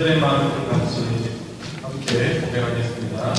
의 마음을 같이 함께 고백하겠습니다.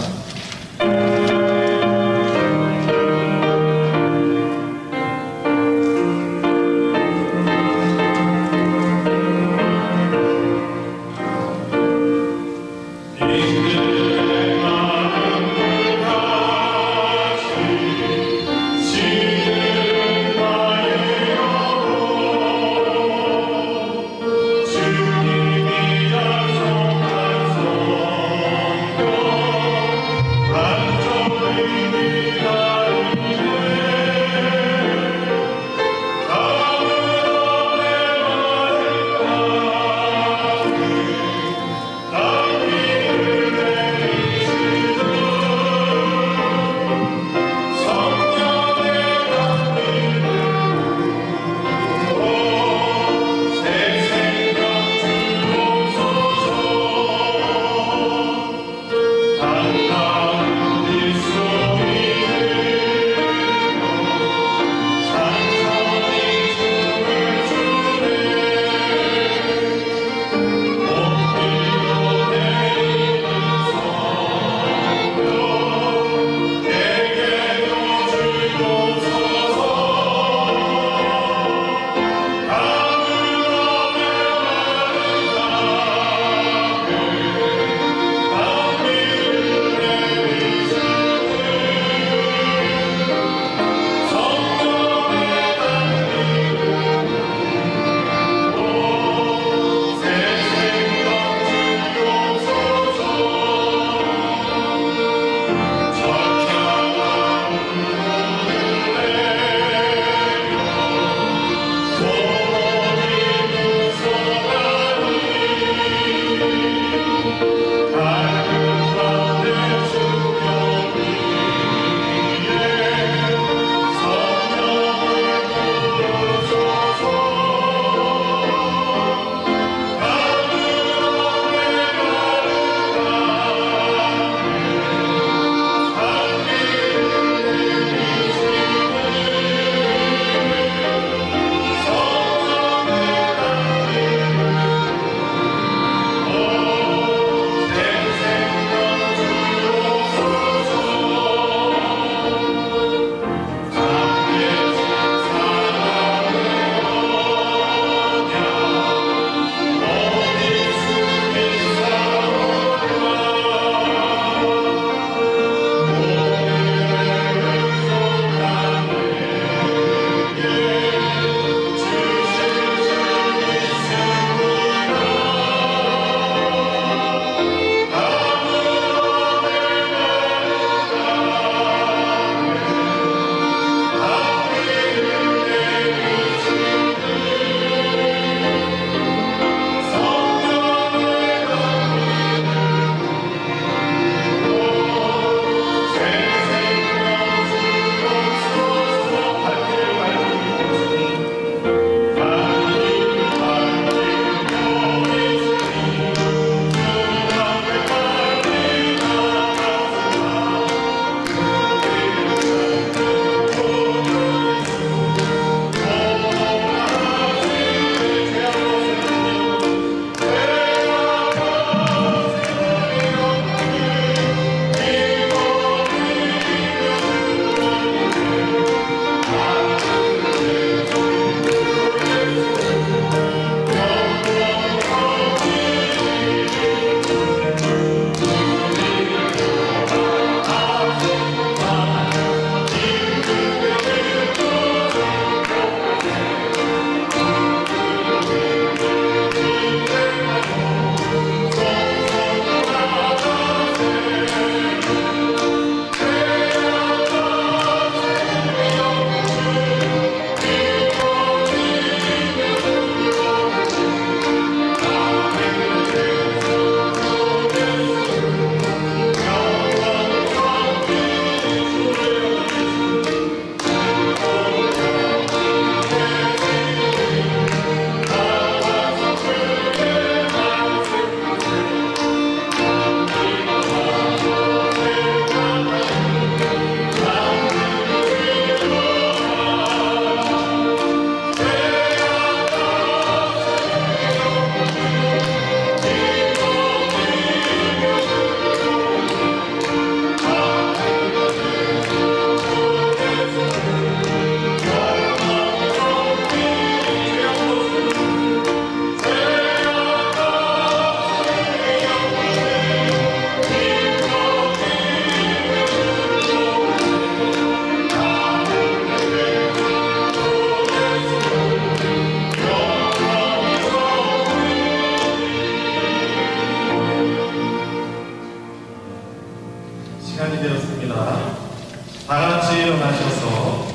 일어나셔서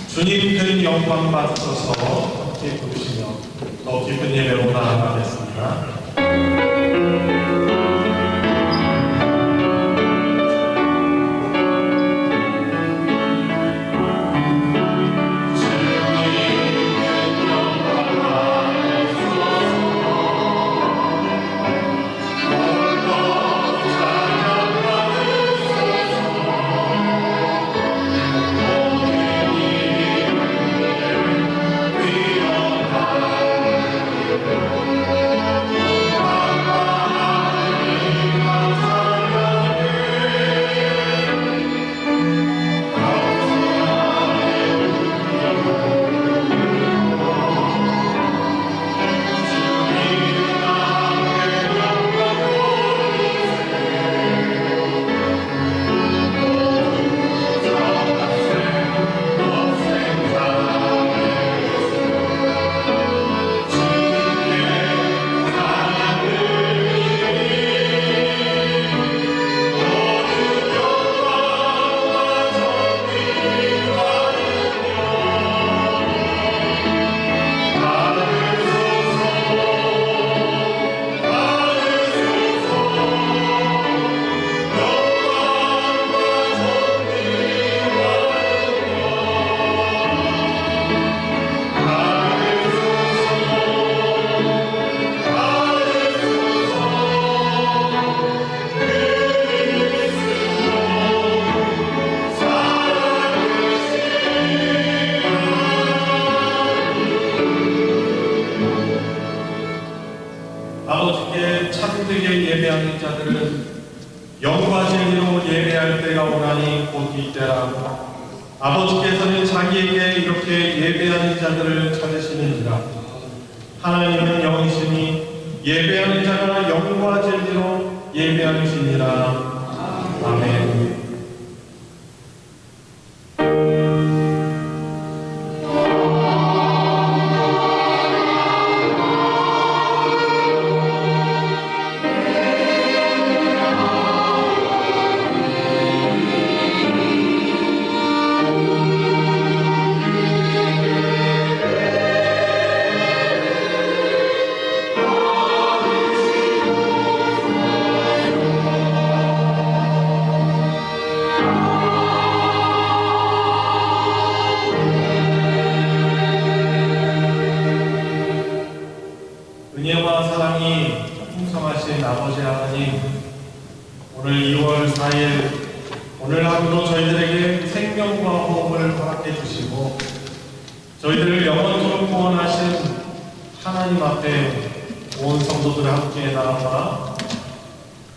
주님 큰 영광 받으셔서 함께 부르시며 더 깊은 예배로 나아가겠습니다. 아버지께 참되게 예배하는 자들은 영과 진리로 예배할 때가 오나니 곧 이때라고 아버지께서는 자기에게 이렇게 예배하는 자들을 찾으시는지라. 하나님은 영이시니 예배하는 자가 영과 진리로 예배하시니라. 아멘. 은혜와 사랑이 풍성하신 아버지 하나님, 오늘 2월 4일 오늘 하루도 저희들에게 생명과 호흡을 허락해 주시고 저희들을 영원토록 구원하신 하나님 앞에 온 성도들 함께 나아가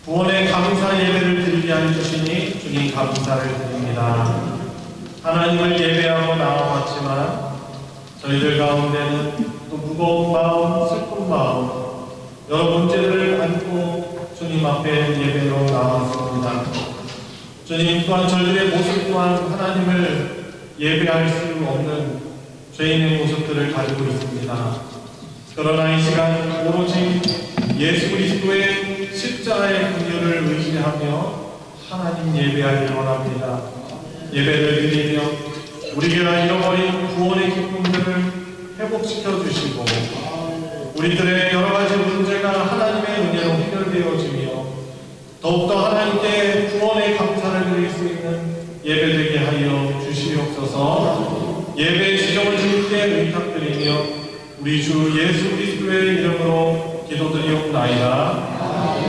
구원의 감사 예배를 드리게 하여 주시니 주님 감사를 드립니다. 하나님을 예배하고 나아왔지만 저희들 가운데는 또 무거운 마음, 슬픈 마음, 여러 문제들을 안고 주님 앞에 예배로 나왔습니다. 주님 또한 저희들의 모습 또한 하나님을 예배할 수 없는 죄인의 모습들을 가지고 있습니다. 그러나 이 시간 오로지 예수 그리스도의 십자가의 긍휼을 의지하며 하나님 예배하기를 원합니다. 예배를 드리며 우리가 잃어버린 구원의 기쁨들을 회복시켜 주시고 우리들의 여러 가지 문제가 하나님의 은혜로 해결되어지며 더욱더 하나님께 구원의 감사를 드릴 수 있는 예배되게 하여 주시옵소서. 예배의 지정을 주님께 의탁드리며 우리 주 예수 그리스도의 이름으로 기도드리옵나이다.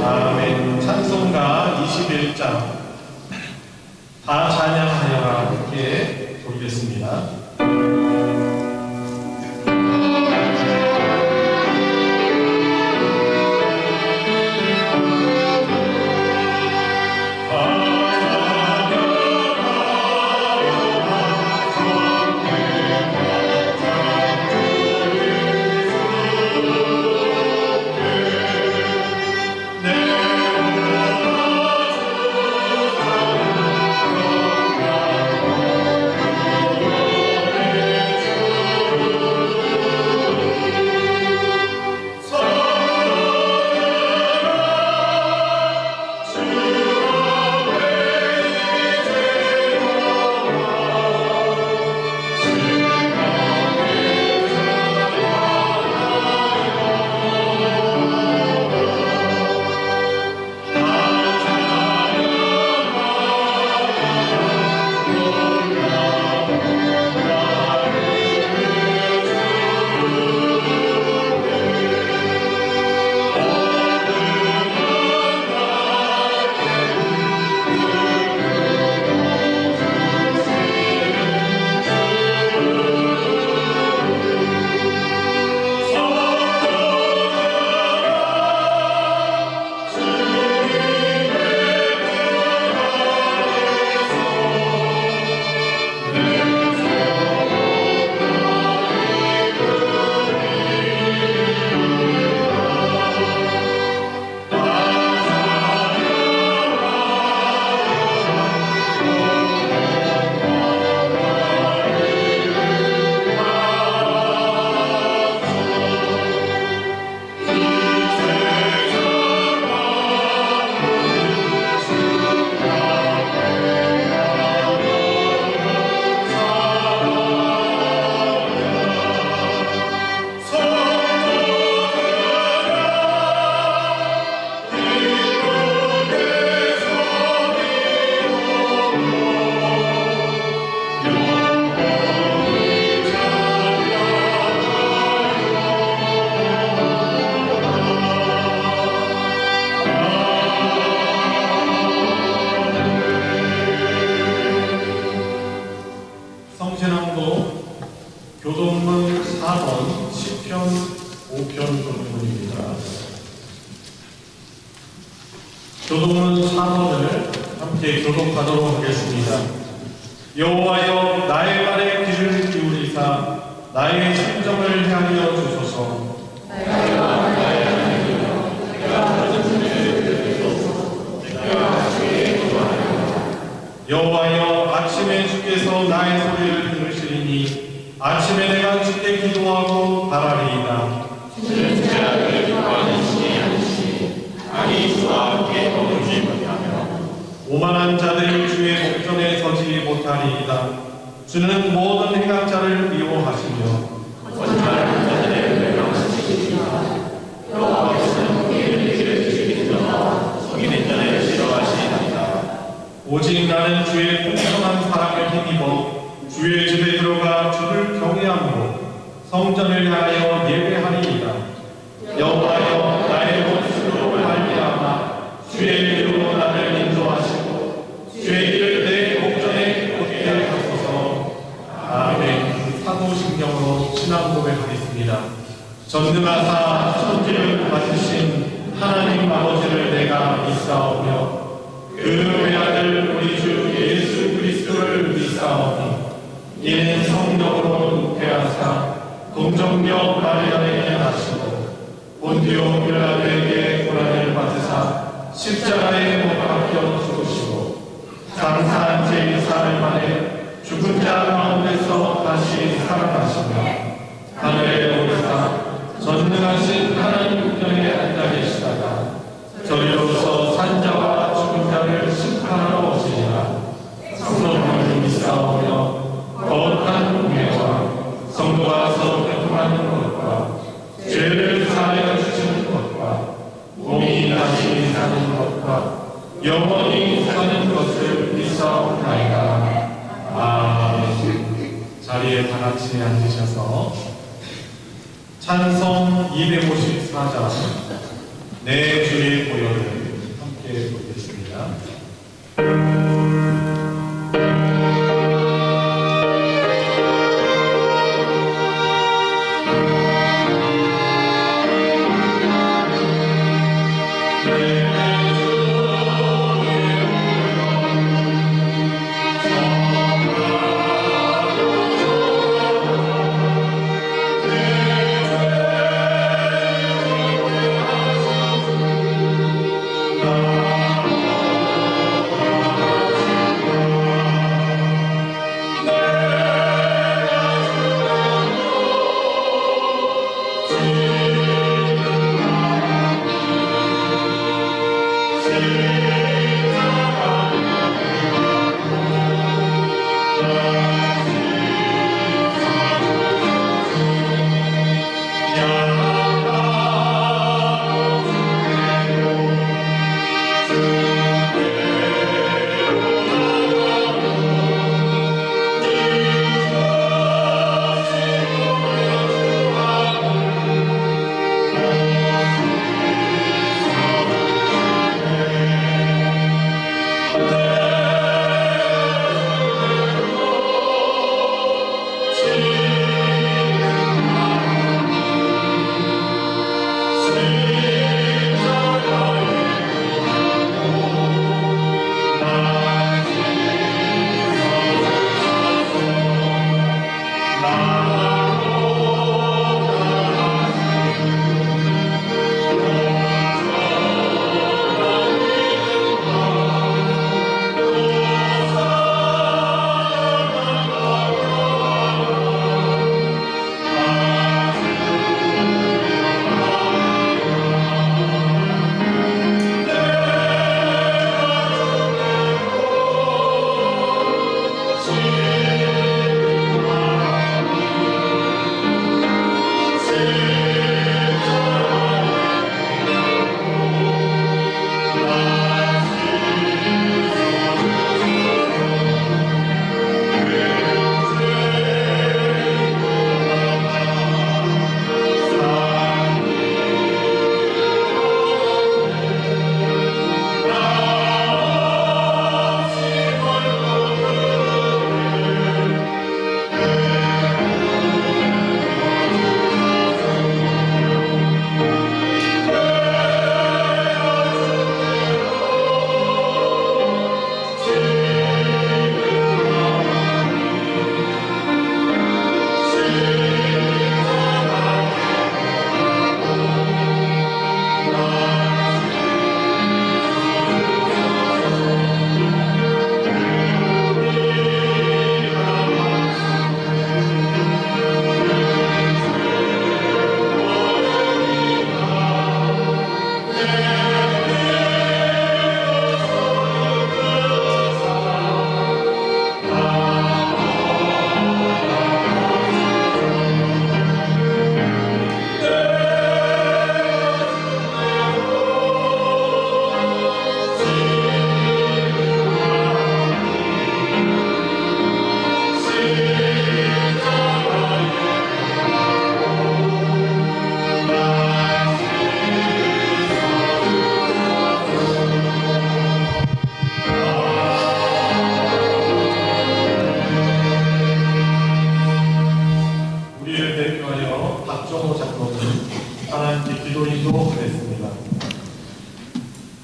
아멘. 찬송가 21장 다 찬양하여라 함께 부르겠습니다. 주 교도는 사도를 함께 교독하도록 하겠습니다. 여호와여 나의 말에 귀를 기울이사 나의 심정을 향하여 주소서. 여호와여 아침에 주께서 나의 소리를 들으시리니 아침에 내가 주께 기도하고 바라리이다. 주는 죄악을 기뻐하는 신이 아니시니 악이 주와 함께 머물지 못하며 오만한 자들 주의 목전에 서지 못하리이다. 주는 모든 행악자를 미워하시며 거짓말하는 자들의 멸망하시니이다. 여호와께서는 우리를 길을 즐기시며 속이는 자를 싫어하시나이다. 오직 나는 주의 풍성한 사랑을 힘입어 주의 집에 들어가 주를 경외함으로 성전을 향하여 예배하리이다. 여호와여 나의 원수로 말미암아 주의 이름으로 나를 인도하시고 주의 길을 내 목전에 곧게 하소서. 아멘. 사도신경으로 신앙 고백하겠습니다. 전능하사 천지를 만드신 하나님 아버지를 내가 믿사오며 그 외아들 우리 주 예수 그리스도를 믿사오니 이는 성령으로 잉태하사 동정녀 마리아에게 나시고 본디오 빌라도에게 고난을 받으사 십자가에 못 박혀 죽으시고 장사한 지 4일 만에 죽은 자 가운데서 다시 살아나시며 하늘에 오르사 전능하신 하나님 우편에 앉아 계시다가 저리로서 산자와 죽은 자를 심판하러 오시리라. 성령을 믿사오며 거룩한 공예와 성도가 서로 교통하는 것과 죄를 사하여 주시는 것과 몸이 다시 사는 것과 영원히 사는 것을 믿사옵나이다. 아멘. 자리에 다 같이 앉으셔서 찬송 254장 내 주의 보혈을 함께 보겠습니다.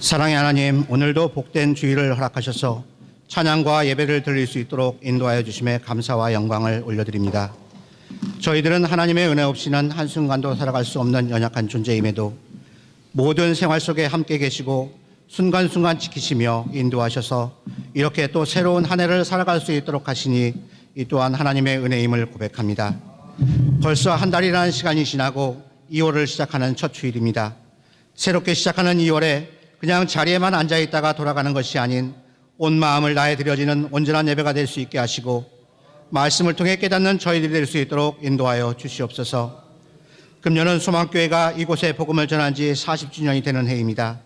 사랑의 하나님, 오늘도 복된 주일을 허락하셔서 찬양과 예배를 드릴 수 있도록 인도하여 주심에 감사와 영광을 올려드립니다. 저희들은 하나님의 은혜 없이는 한순간도 살아갈 수 없는 연약한 존재임에도 모든 생활 속에 함께 계시고 순간순간 지키시며 인도하셔서 이렇게 또 새로운 한 해를 살아갈 수 있도록 하시니 이 또한 하나님의 은혜임을 고백합니다. 벌써 한 달이라는 시간이 지나고 2월을 시작하는 첫 주일입니다. 새롭게 시작하는 2월에 그냥 자리에만 앉아있다가 돌아가는 것이 아닌 온 마음을 다해 드려지는 온전한 예배가 될 수 있게 하시고 말씀을 통해 깨닫는 저희들이 될 수 있도록 인도하여 주시옵소서. 금년은 소망교회가 이곳에 복음을 전한 지 40주년이 되는 해입니다.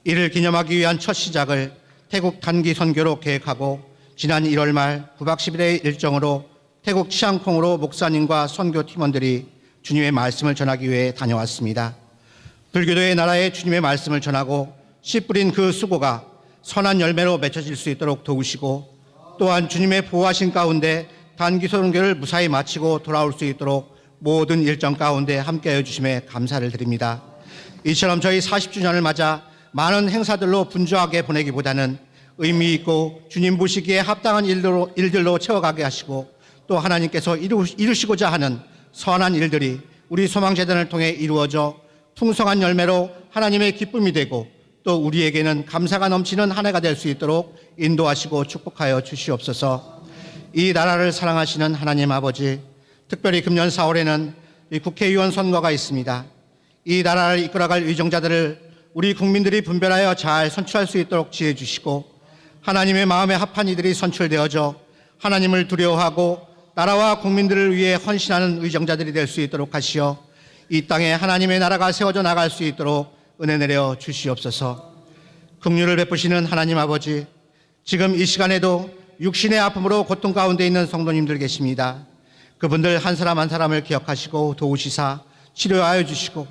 이를 기념하기 위한 첫 시작을 태국 단기 선교로 계획하고 지난 1월 말 9박 10일의 일정으로 태국 치앙콩으로 목사님과 선교 팀원들이 주님의 말씀을 전하기 위해 다녀왔습니다. 불교도의 나라에 주님의 말씀을 전하고 씨 뿌린 그 수고가 선한 열매로 맺혀질 수 있도록 도우시고 또한 주님의 보호하신 가운데 단기 선교를 무사히 마치고 돌아올 수 있도록 모든 일정 가운데 함께하여 주심에 감사를 드립니다. 이처럼 저희 40주년을 맞아 많은 행사들로 분주하게 보내기보다는 의미 있고 주님 보시기에 합당한 일들로 채워가게 하시고 또 하나님께서 이루시고자 하는 선한 일들이 우리 소망재단을 통해 이루어져 풍성한 열매로 하나님의 기쁨이 되고 또 우리에게는 감사가 넘치는 한 해가 될 수 있도록 인도하시고 축복하여 주시옵소서. 이 나라를 사랑하시는 하나님 아버지, 특별히 금년 4월에는 이 국회의원 선거가 있습니다. 이 나라를 이끌어갈 위정자들을 우리 국민들이 분별하여 잘 선출할 수 있도록 지혜 주시고 하나님의 마음에 합한 이들이 선출되어져 하나님을 두려워하고 나라와 국민들을 위해 헌신하는 의정자들이 될 수 있도록 하시어 이 땅에 하나님의 나라가 세워져 나갈 수 있도록 은혜 내려 주시옵소서. 긍휼을 베푸시는 하나님 아버지, 지금 이 시간에도 육신의 아픔으로 고통 가운데 있는 성도님들 계십니다. 그분들 한 사람 한 사람을 기억하시고 도우시사 치료하여 주시고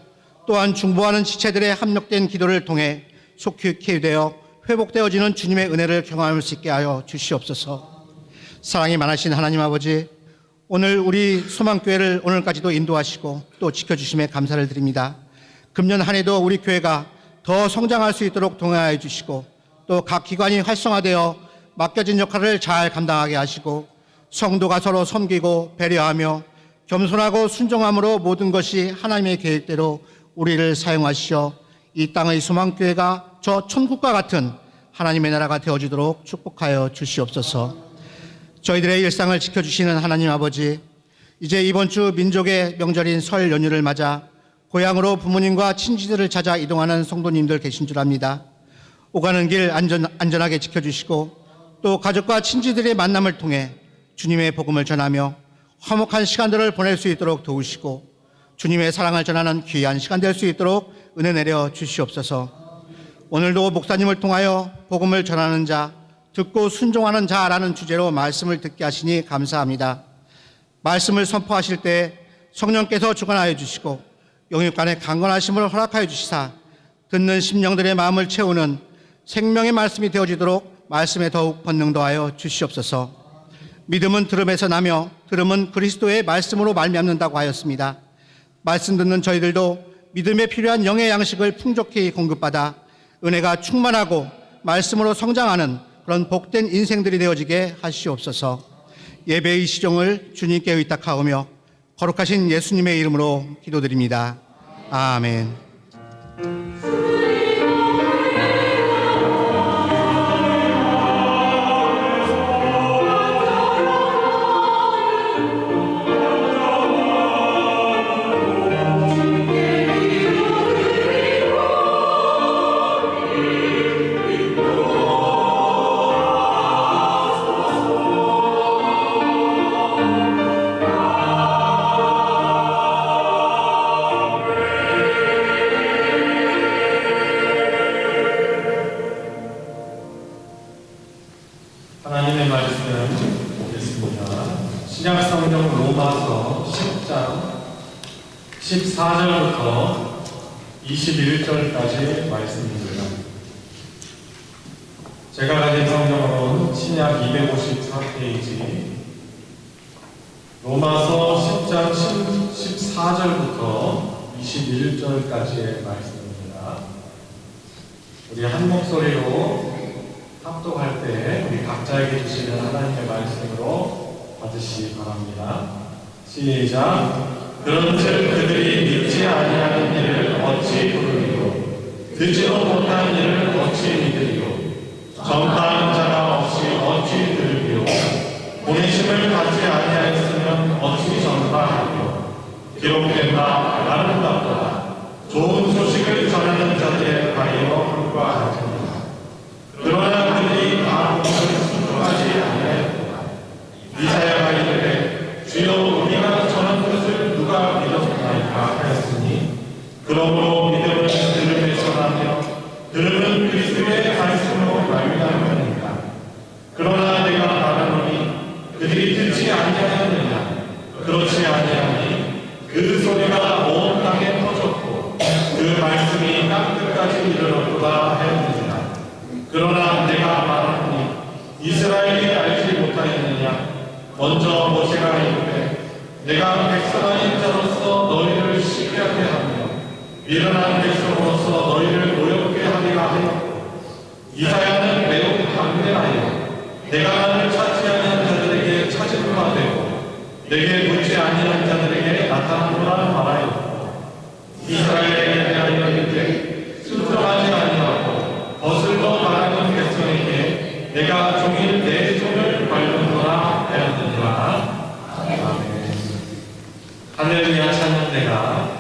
또한 중보하는 지체들의 합력된 기도를 통해 속히 쾌유되어 회복되어지는 주님의 은혜를 경험할 수 있게 하여 주시옵소서. 사랑이 많으신 하나님 아버지, 오늘 우리 소망교회를 오늘까지도 인도하시고 또 지켜주심에 감사를 드립니다. 금년 한 해도 우리 교회가 더 성장할 수 있도록 동행하여 주시고 또 각 기관이 활성화되어 맡겨진 역할을 잘 감당하게 하시고 성도가 서로 섬기고 배려하며 겸손하고 순종함으로 모든 것이 하나님의 계획대로 우리를 사용하시어 이 땅의 소망교회가 저 천국과 같은 하나님의 나라가 되어지도록 축복하여 주시옵소서. 저희들의 일상을 지켜주시는 하나님 아버지, 이제 이번 주 민족의 명절인 설 연휴를 맞아 고향으로 부모님과 친지들을 찾아 이동하는 성도님들 계신 줄 압니다. 오가는 길 안전하게 지켜주시고 또 가족과 친지들의 만남을 통해 주님의 복음을 전하며 화목한 시간들을 보낼 수 있도록 도우시고 주님의 사랑을 전하는 귀한 시간 될 수 있도록 은혜 내려 주시옵소서. 오늘도 목사님을 통하여 복음을 전하는 자, 듣고 순종하는 자라는 주제로 말씀을 듣게 하시니 감사합니다. 말씀을 선포하실 때 성령께서 주관하여 주시고 영육간의 강건하심을 허락하여 주시사 듣는 심령들의 마음을 채우는 생명의 말씀이 되어지도록 말씀에 더욱 권능 더하여 주시옵소서. 믿음은 들음에서 나며 들음은 그리스도의 말씀으로 말미암는다고 하였습니다. 말씀 듣는 저희들도 믿음에 필요한 영의 양식을 풍족히 공급받아 은혜가 충만하고 말씀으로 성장하는 그런 복된 인생들이 되어지게 하시옵소서. 예배의 시종을 주님께 의탁하오며 거룩하신 예수님의 이름으로 기도드립니다. 아멘. 하나님의 말씀 보겠습니다. 신약성경 로마서 10장 14절부터 21절까지의 말씀입니다. 제가 가진 성경으로는 신약 254페이지 로마서 10장 14절부터 21절까지의 말씀입니다. 우리 한 목소리로 합독할 때 우리 각자에게 주시는 하나님의 말씀으로 받으시기 바랍니다. 시작. 그런즉 그들이 믿지 아니하는 일을 어찌 부르리요 듣지도 못한 일을 어찌 믿으리요 전파하는 자가 없이 어찌 들으리요 보내심을 받지 아니하였으면 어찌 전파하리요 기록된 바 아름답도다 좋은 소식을 전하는 자들의 가리어 함과 같으니라. 그러나 그들이 마음을 순종하지 아니하였도다. 이사야가 이르되 주여 우리가 전한 것을 누가 믿었나이까 하였으니 그러므로 믿음은 들음에서 나며 들음은 그리스도의 말씀으로 말미암으니라. 그러나 내가 말하노니 그들이 듣지 아니하였느냐 그렇지 아니하니 그 소리가 온 땅에 퍼졌고 그 말씀이 땅끝까지 이르렀도다 하였느니라. 그러나 내가 말하노니 이스라엘이 알지 못하였느냐 먼저 모세가 이르되 내가 백성 아닌 자로서 너희를 시기하게 하며 미련한 백성으로서 너희를 노엽게 하리라 하였고 이사야는 매우 강대하여 내가 나를 찾지 아니한 자들에게 찾은 바 되고 내게 묻지 아니한 자들에게 나타나노라 말하였고 이스라엘에게 대하여 이르되 순종하지 아니하고 거슬러 말하는 백성에게 내가 종일 내 손을 밟는노라 하였느니라. 아멘. 할렐루야. 찬양대가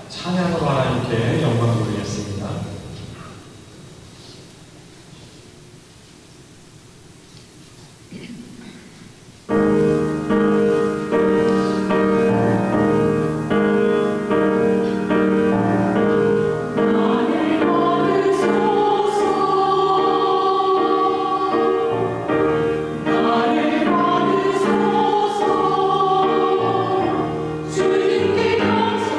찬양으로 하나님께 영광 돌리겠습니다. 주님께 감사히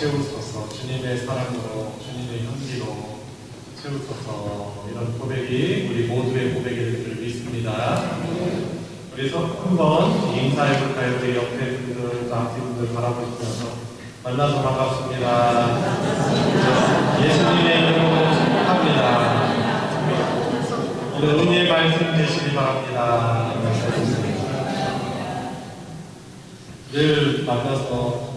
채우소서, 주님의 사랑으로, 주님의 향기로 채우소서. 이런 고백이 우리 모두의 고백이 될 줄 믿습니다. 그래서 한번 인사해 볼까요? 우리 옆에 분들, 앞뒤 분들 바라보시면서 만나서 반갑습니다. 예수님의 이름으로 축복합니다. 오늘 은혜의 말씀 되시기 바랍니다. 늘 만나서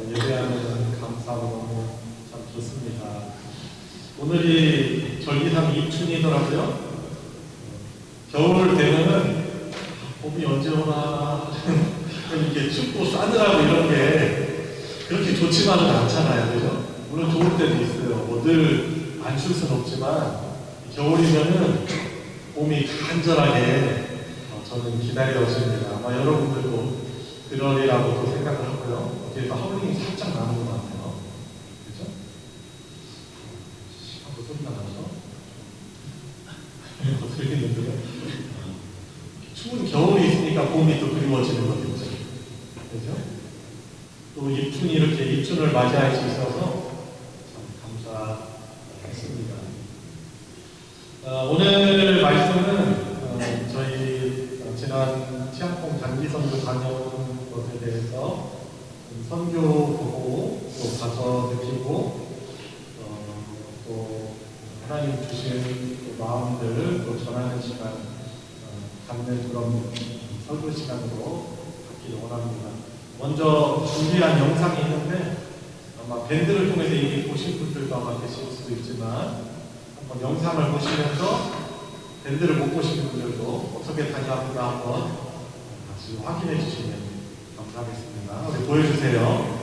예배하는 감사로 너무 참 좋습니다. 오늘이 절기상 입춘이더라고요. 겨울 되면은 봄이 언제 오나 이렇게 춥고 싸늘하고 이런 게 그렇게 좋지만은 않잖아요, 그죠? 물론 좋을 때도 있어요. 뭐 늘 안 출 수는 없지만 겨울이면은 봄이 간절하게 저는 기다려집니다. 아마 여러분들도 그러리라고 또 생각을 하고요. 그래서 하울링이 살짝 나는 것 같아요. 그죠? 한번 소리가 나죠? 들리는데요? 추운 겨울이 있으니까 봄이 또 그리워지는 거겠죠. 그죠? 또 입춘이 이렇게 입춘을 맞이할 수 있어서 참 감사했습니다. 오늘 말씀은 저희 지난 치안콩 단기선교 다녀온 것에 대해서 선교 보고 또 가서 느끼고 또 하나님 주신 또 마음들을 또 전하는 시간 갖는 그런 설교 시간으로 갖기를 원합니다. 먼저 준비한 영상이 있는데 아마 밴드를 통해서 이미 보신 분들도 아마 계실 수도 있지만 한번 영상을 보시면서 밴드를 못 보시는 분들도 어떻게 다녀왔구나 한번 같이 확인해 주시면 감사하겠습니다. 우리 보여주세요.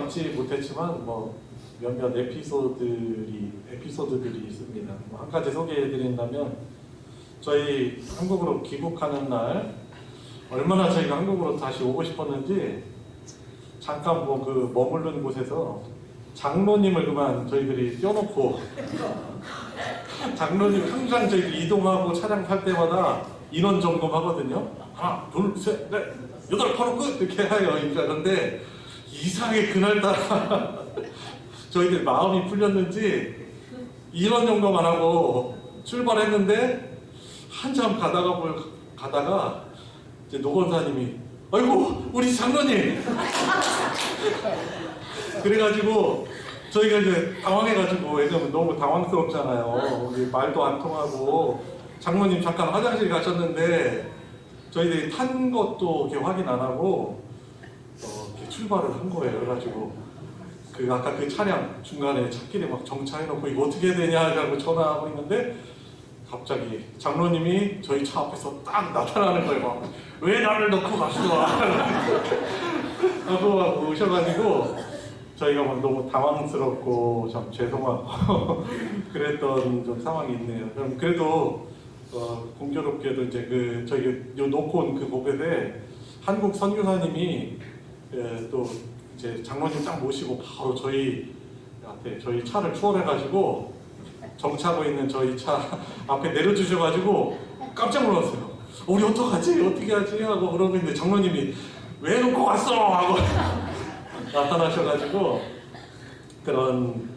담지 못했지만 뭐 몇몇 에피소드들이 있습니다. 한 가지 소개해드린다면 저희 한국으로 귀국하는 날 얼마나 저희가 한국으로 다시 오고 싶었는지 잠깐 뭐 그 머무른 곳에서 장로님을 그만 저희들이 껴놓고 장로님 항상 저희들이 이동하고 차량 탈 때마다 인원 점검하거든요. 하나, 둘, 셋, 넷, 여덟, 바로 끝! 이렇게 하여 그런데 이상하게 그날따라 저희들 마음이 풀렸는지 인원 점검 안 하고 출발했는데 한참 가다가 이제 노 권사님이 아이고 우리 장로님 그래가지고 저희가 이제 당황해가지고 왜냐면 너무 당황스럽잖아요. 우리 말도 안 통하고 장로님 잠깐 화장실 가셨는데 저희들이 탄 것도 이렇게 확인 안 하고 이렇게 출발을 한 거예요. 그래가지고 그 아까 그 차량 중간에 찻길에 막 정차해놓고 이거 어떻게 해야 되냐 하고 전화하고 있는데 갑자기 장로님이 저희 차 앞에서 딱 나타나는 거예요. 왜 나를 넣고 갔어? 하고 막 오셔가지고 저희가 막 너무 당황스럽고 참 죄송하고 그랬던 좀 상황이 있네요. 그럼 그래도 공교롭게도 이제 그 저희 요 놓고 온 그 곳에 한국 선교사님이 또 이제 장로님 딱 모시고 바로 저희한테 저희 차를 추월해가지고 정차하고 있는 저희 차 앞에 내려주셔가지고 깜짝 놀랐어요. 우리 어떡하지? 어떻게 하지? 하고 그러고 있는데 장로님이 왜 놓고 왔어? 하고 나타나셔가지고 그런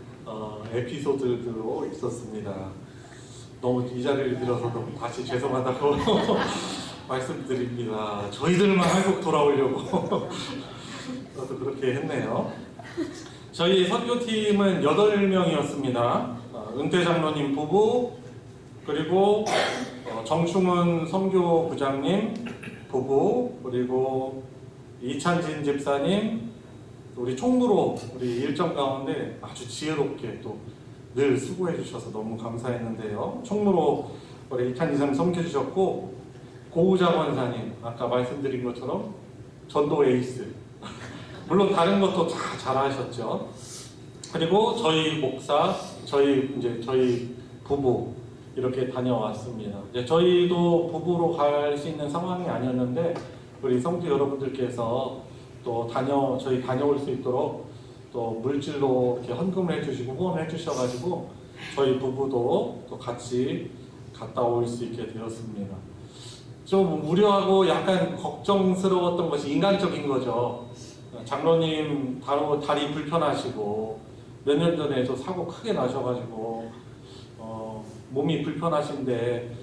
에피소드도 있었습니다. 너무 이 자리를 빌어서 너무 다시 죄송하다고 말씀드립니다. 저희들만 한국 돌아오려고 저도 그렇게 했네요. 저희 선교팀은 8명이었습니다. 은퇴 장로님 부부, 그리고 정충은 선교부장님 부부, 그리고 이찬진 집사님, 우리 총무로 우리 일정 가운데 아주 지혜롭게 또 늘 수고해 주셔서 너무 감사했는데요. 총무로 우리 이찬진 집사님 섬겨주셨고, 고우자 권사님 아까 말씀드린 것처럼 전도 에이스 물론 다른 것도 다 잘하셨죠. 그리고 저희 목사, 저희 부부 이렇게 다녀왔습니다. 이제 저희도 부부로 갈 수 있는 상황이 아니었는데 우리 성도 여러분들께서 또 저희 다녀올 수 있도록 또 물질로 이렇게 헌금을 해주시고 후원을 해주셔가지고 저희 부부도 또 같이 갔다 올 수 있게 되었습니다. 좀 우려하고 약간 걱정스러웠던 것이 인간적인 거죠. 장로님 다리 불편하시고 몇 년 전에 저 사고 크게 나셔가지고 몸이 불편하신데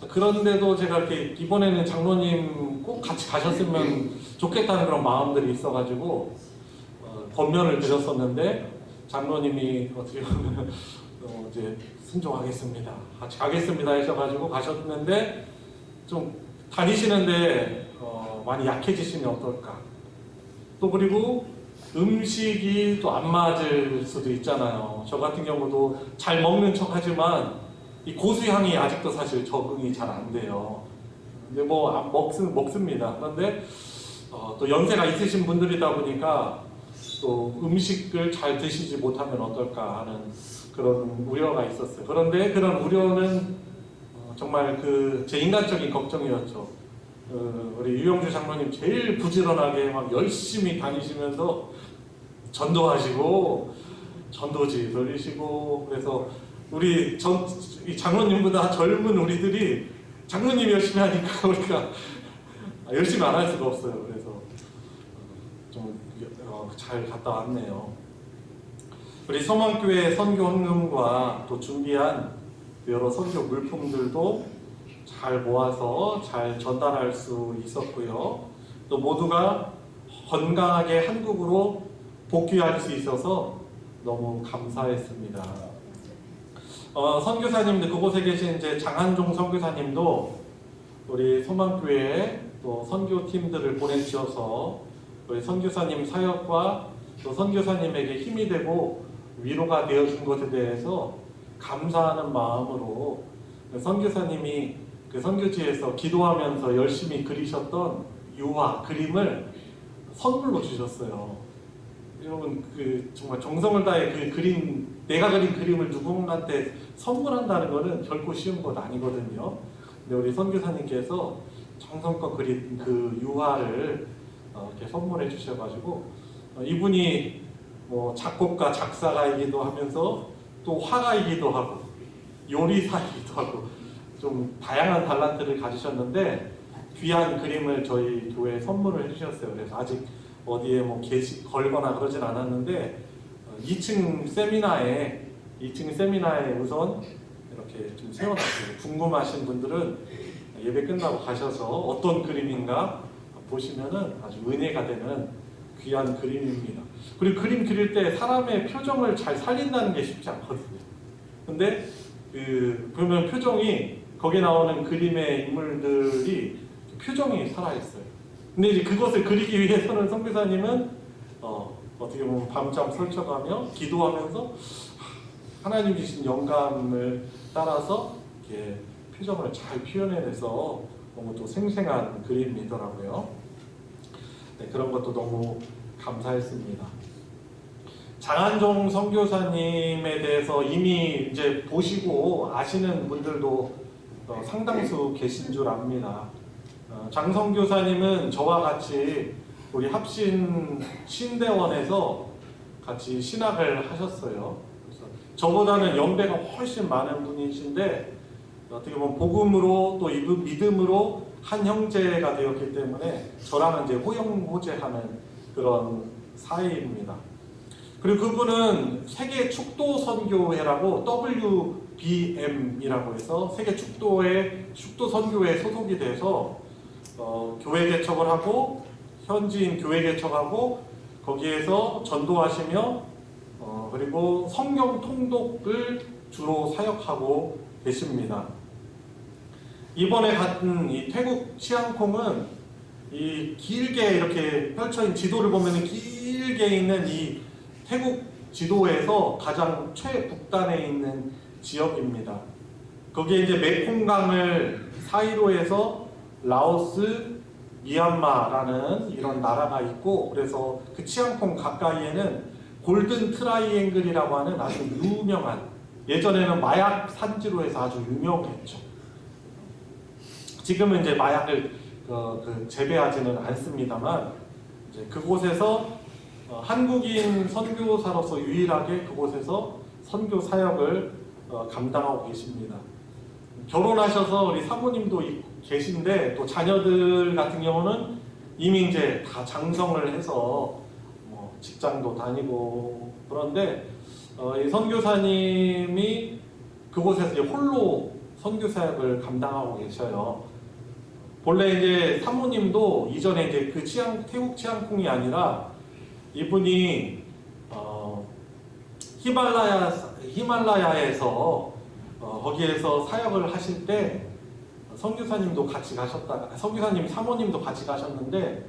그런데도 제가 이렇게 이번에는 장로님 꼭 같이 가셨으면 좋겠다는 그런 마음들이 있어가지고 권면을 드렸었는데 장로님이 어떻게 보면 이제 순종하겠습니다, 같이 가겠습니다 하셔가지고 가셨는데 좀 다니시는데 많이 약해지시면 어떨까. 또 그리고 음식이 또 안 맞을 수도 있잖아요. 저 같은 경우도 잘 먹는 척 하지만 이 고수향이 아직도 사실 적응이 잘 안 돼요. 근데 뭐 먹습니다. 그런데 또 연세가 있으신 분들이다 보니까 또 음식을 잘 드시지 못하면 어떨까 하는 그런 우려가 있었어요. 그런데 그런 우려는 정말 제 인간적인 걱정이었죠. 우리 유영주 장로님 제일 부지런하게 막 열심히 다니시면서 전도하시고 전도지 돌리시고, 그래서 우리 이 장로님보다 젊은 우리들이 장로님이 열심히 하니까 우리가 열심히 안 할 수가 없어요. 그래서 좀 잘 갔다 왔네요. 우리 소망교회 선교 헌금과 또 준비한 여러 선교 물품들도 잘 모아서 잘 전달할 수 있었고요. 또 모두가 건강하게 한국으로 복귀할 수 있어서 너무 감사했습니다. 선교사님들 그곳에 계신 이제 장한종 선교사님도 우리 소망교회에 또 선교팀들을 보내주셔서 우리 선교사님 사역과 또 선교사님에게 힘이 되고 위로가 되어준 것에 대해서 감사하는 마음으로 선교사님이 그 선교지에서 기도하면서 열심히 그리셨던 유화 그림을 선물로 주셨어요. 여러분 그 정말 정성을 다해 그 그림, 내가 그린 그림을 누군가한테 선물한다는 것은 결코 쉬운 것 아니거든요. 근데 우리 선교사님께서 정성껏 그린 그 유화를 이렇게 선물해 주셔가지고 이분이 뭐 작곡가, 작사가이기도 하면서 또 화가이기도 하고 요리사이기도 하고 좀 다양한 달란트를 가지셨는데 귀한 그림을 저희 교회에 선물을 해주셨어요. 그래서 아직 어디에 뭐 걸거나 그러진 않았는데 2층 세미나에 우선 이렇게 좀 세워놨어요. 궁금하신 분들은 예배 끝나고 가셔서 어떤 그림인가 보시면은 아주 은혜가 되는 귀한 그림입니다. 그리고 그림 그릴 때 사람의 표정을 잘 살린다는 게 쉽지 않거든요. 근데 보면 표정이 거기에 나오는 그림의 인물들이 표정이 살아있어요. 근데 이제 그것을 그리기 위해서는 선교사님은 어떻게 보면 밤잠 설쳐가며 기도하면서 하나님 주신 영감을 따라서 이렇게 표정을 잘 표현해내서 너무 또 생생한 그림이더라고요. 네, 그런 것도 너무 감사했습니다. 장한종 선교사님에 대해서 이미 이제 보시고 아시는 분들도 상당수 계신 줄 압니다. 장 선교사님은 저와 같이 우리 합신 신대원에서 같이 신학을 하셨어요. 그래서 저보다는 연배가 훨씬 많은 분이신데 어떻게 보면 복음으로 또 믿음으로 한 형제가 되었기 때문에 저랑은 이제 호영호재하는 그런 사이입니다. 그리고 그분은 세계 축도 선교회라고 WBM이라고 해서 세계 축도 선교회에 소속이 돼서 교회 개척을 하고 현지인 교회 개척하고 거기에서 전도하시며 그리고 성경 통독을 주로 사역하고 계십니다. 이번에 갔던 이 태국 치앙콩은 이 길게 이렇게 펼쳐진 지도를 보면 길게 있는 이 태국 지도에서 가장 최북단에 있는 지역입니다. 거기에 이제 메콩강을 사이로 해서 라오스, 미얀마라는 이런 나라가 있고 그래서 그 치앙콩 가까이에는 골든 트라이앵글이라고 하는 아주 유명한 예전에는 마약 산지로 해서 아주 유명했죠. 지금은 이제 마약을 재배하지는 않습니다만 이제 그곳에서 한국인 선교사로서 유일하게 그곳에서 선교 사역을 감당하고 계십니다. 결혼하셔서 우리 사모님도 계신데 또 자녀들 같은 경우는 이미 이제 다 장성을 해서 뭐 직장도 다니고 그런데 이 선교사님이 그곳에서 이제 홀로 선교 사역을 감당하고 계셔요. 본래 이제 사모님도 이전에 이제 그 태국 치앙콩이 아니라 이분이 히말라야에서 거기에서 사역을 하실 때 선교사님도 같이 가셨다가 선교사님 사모님도 같이 가셨는데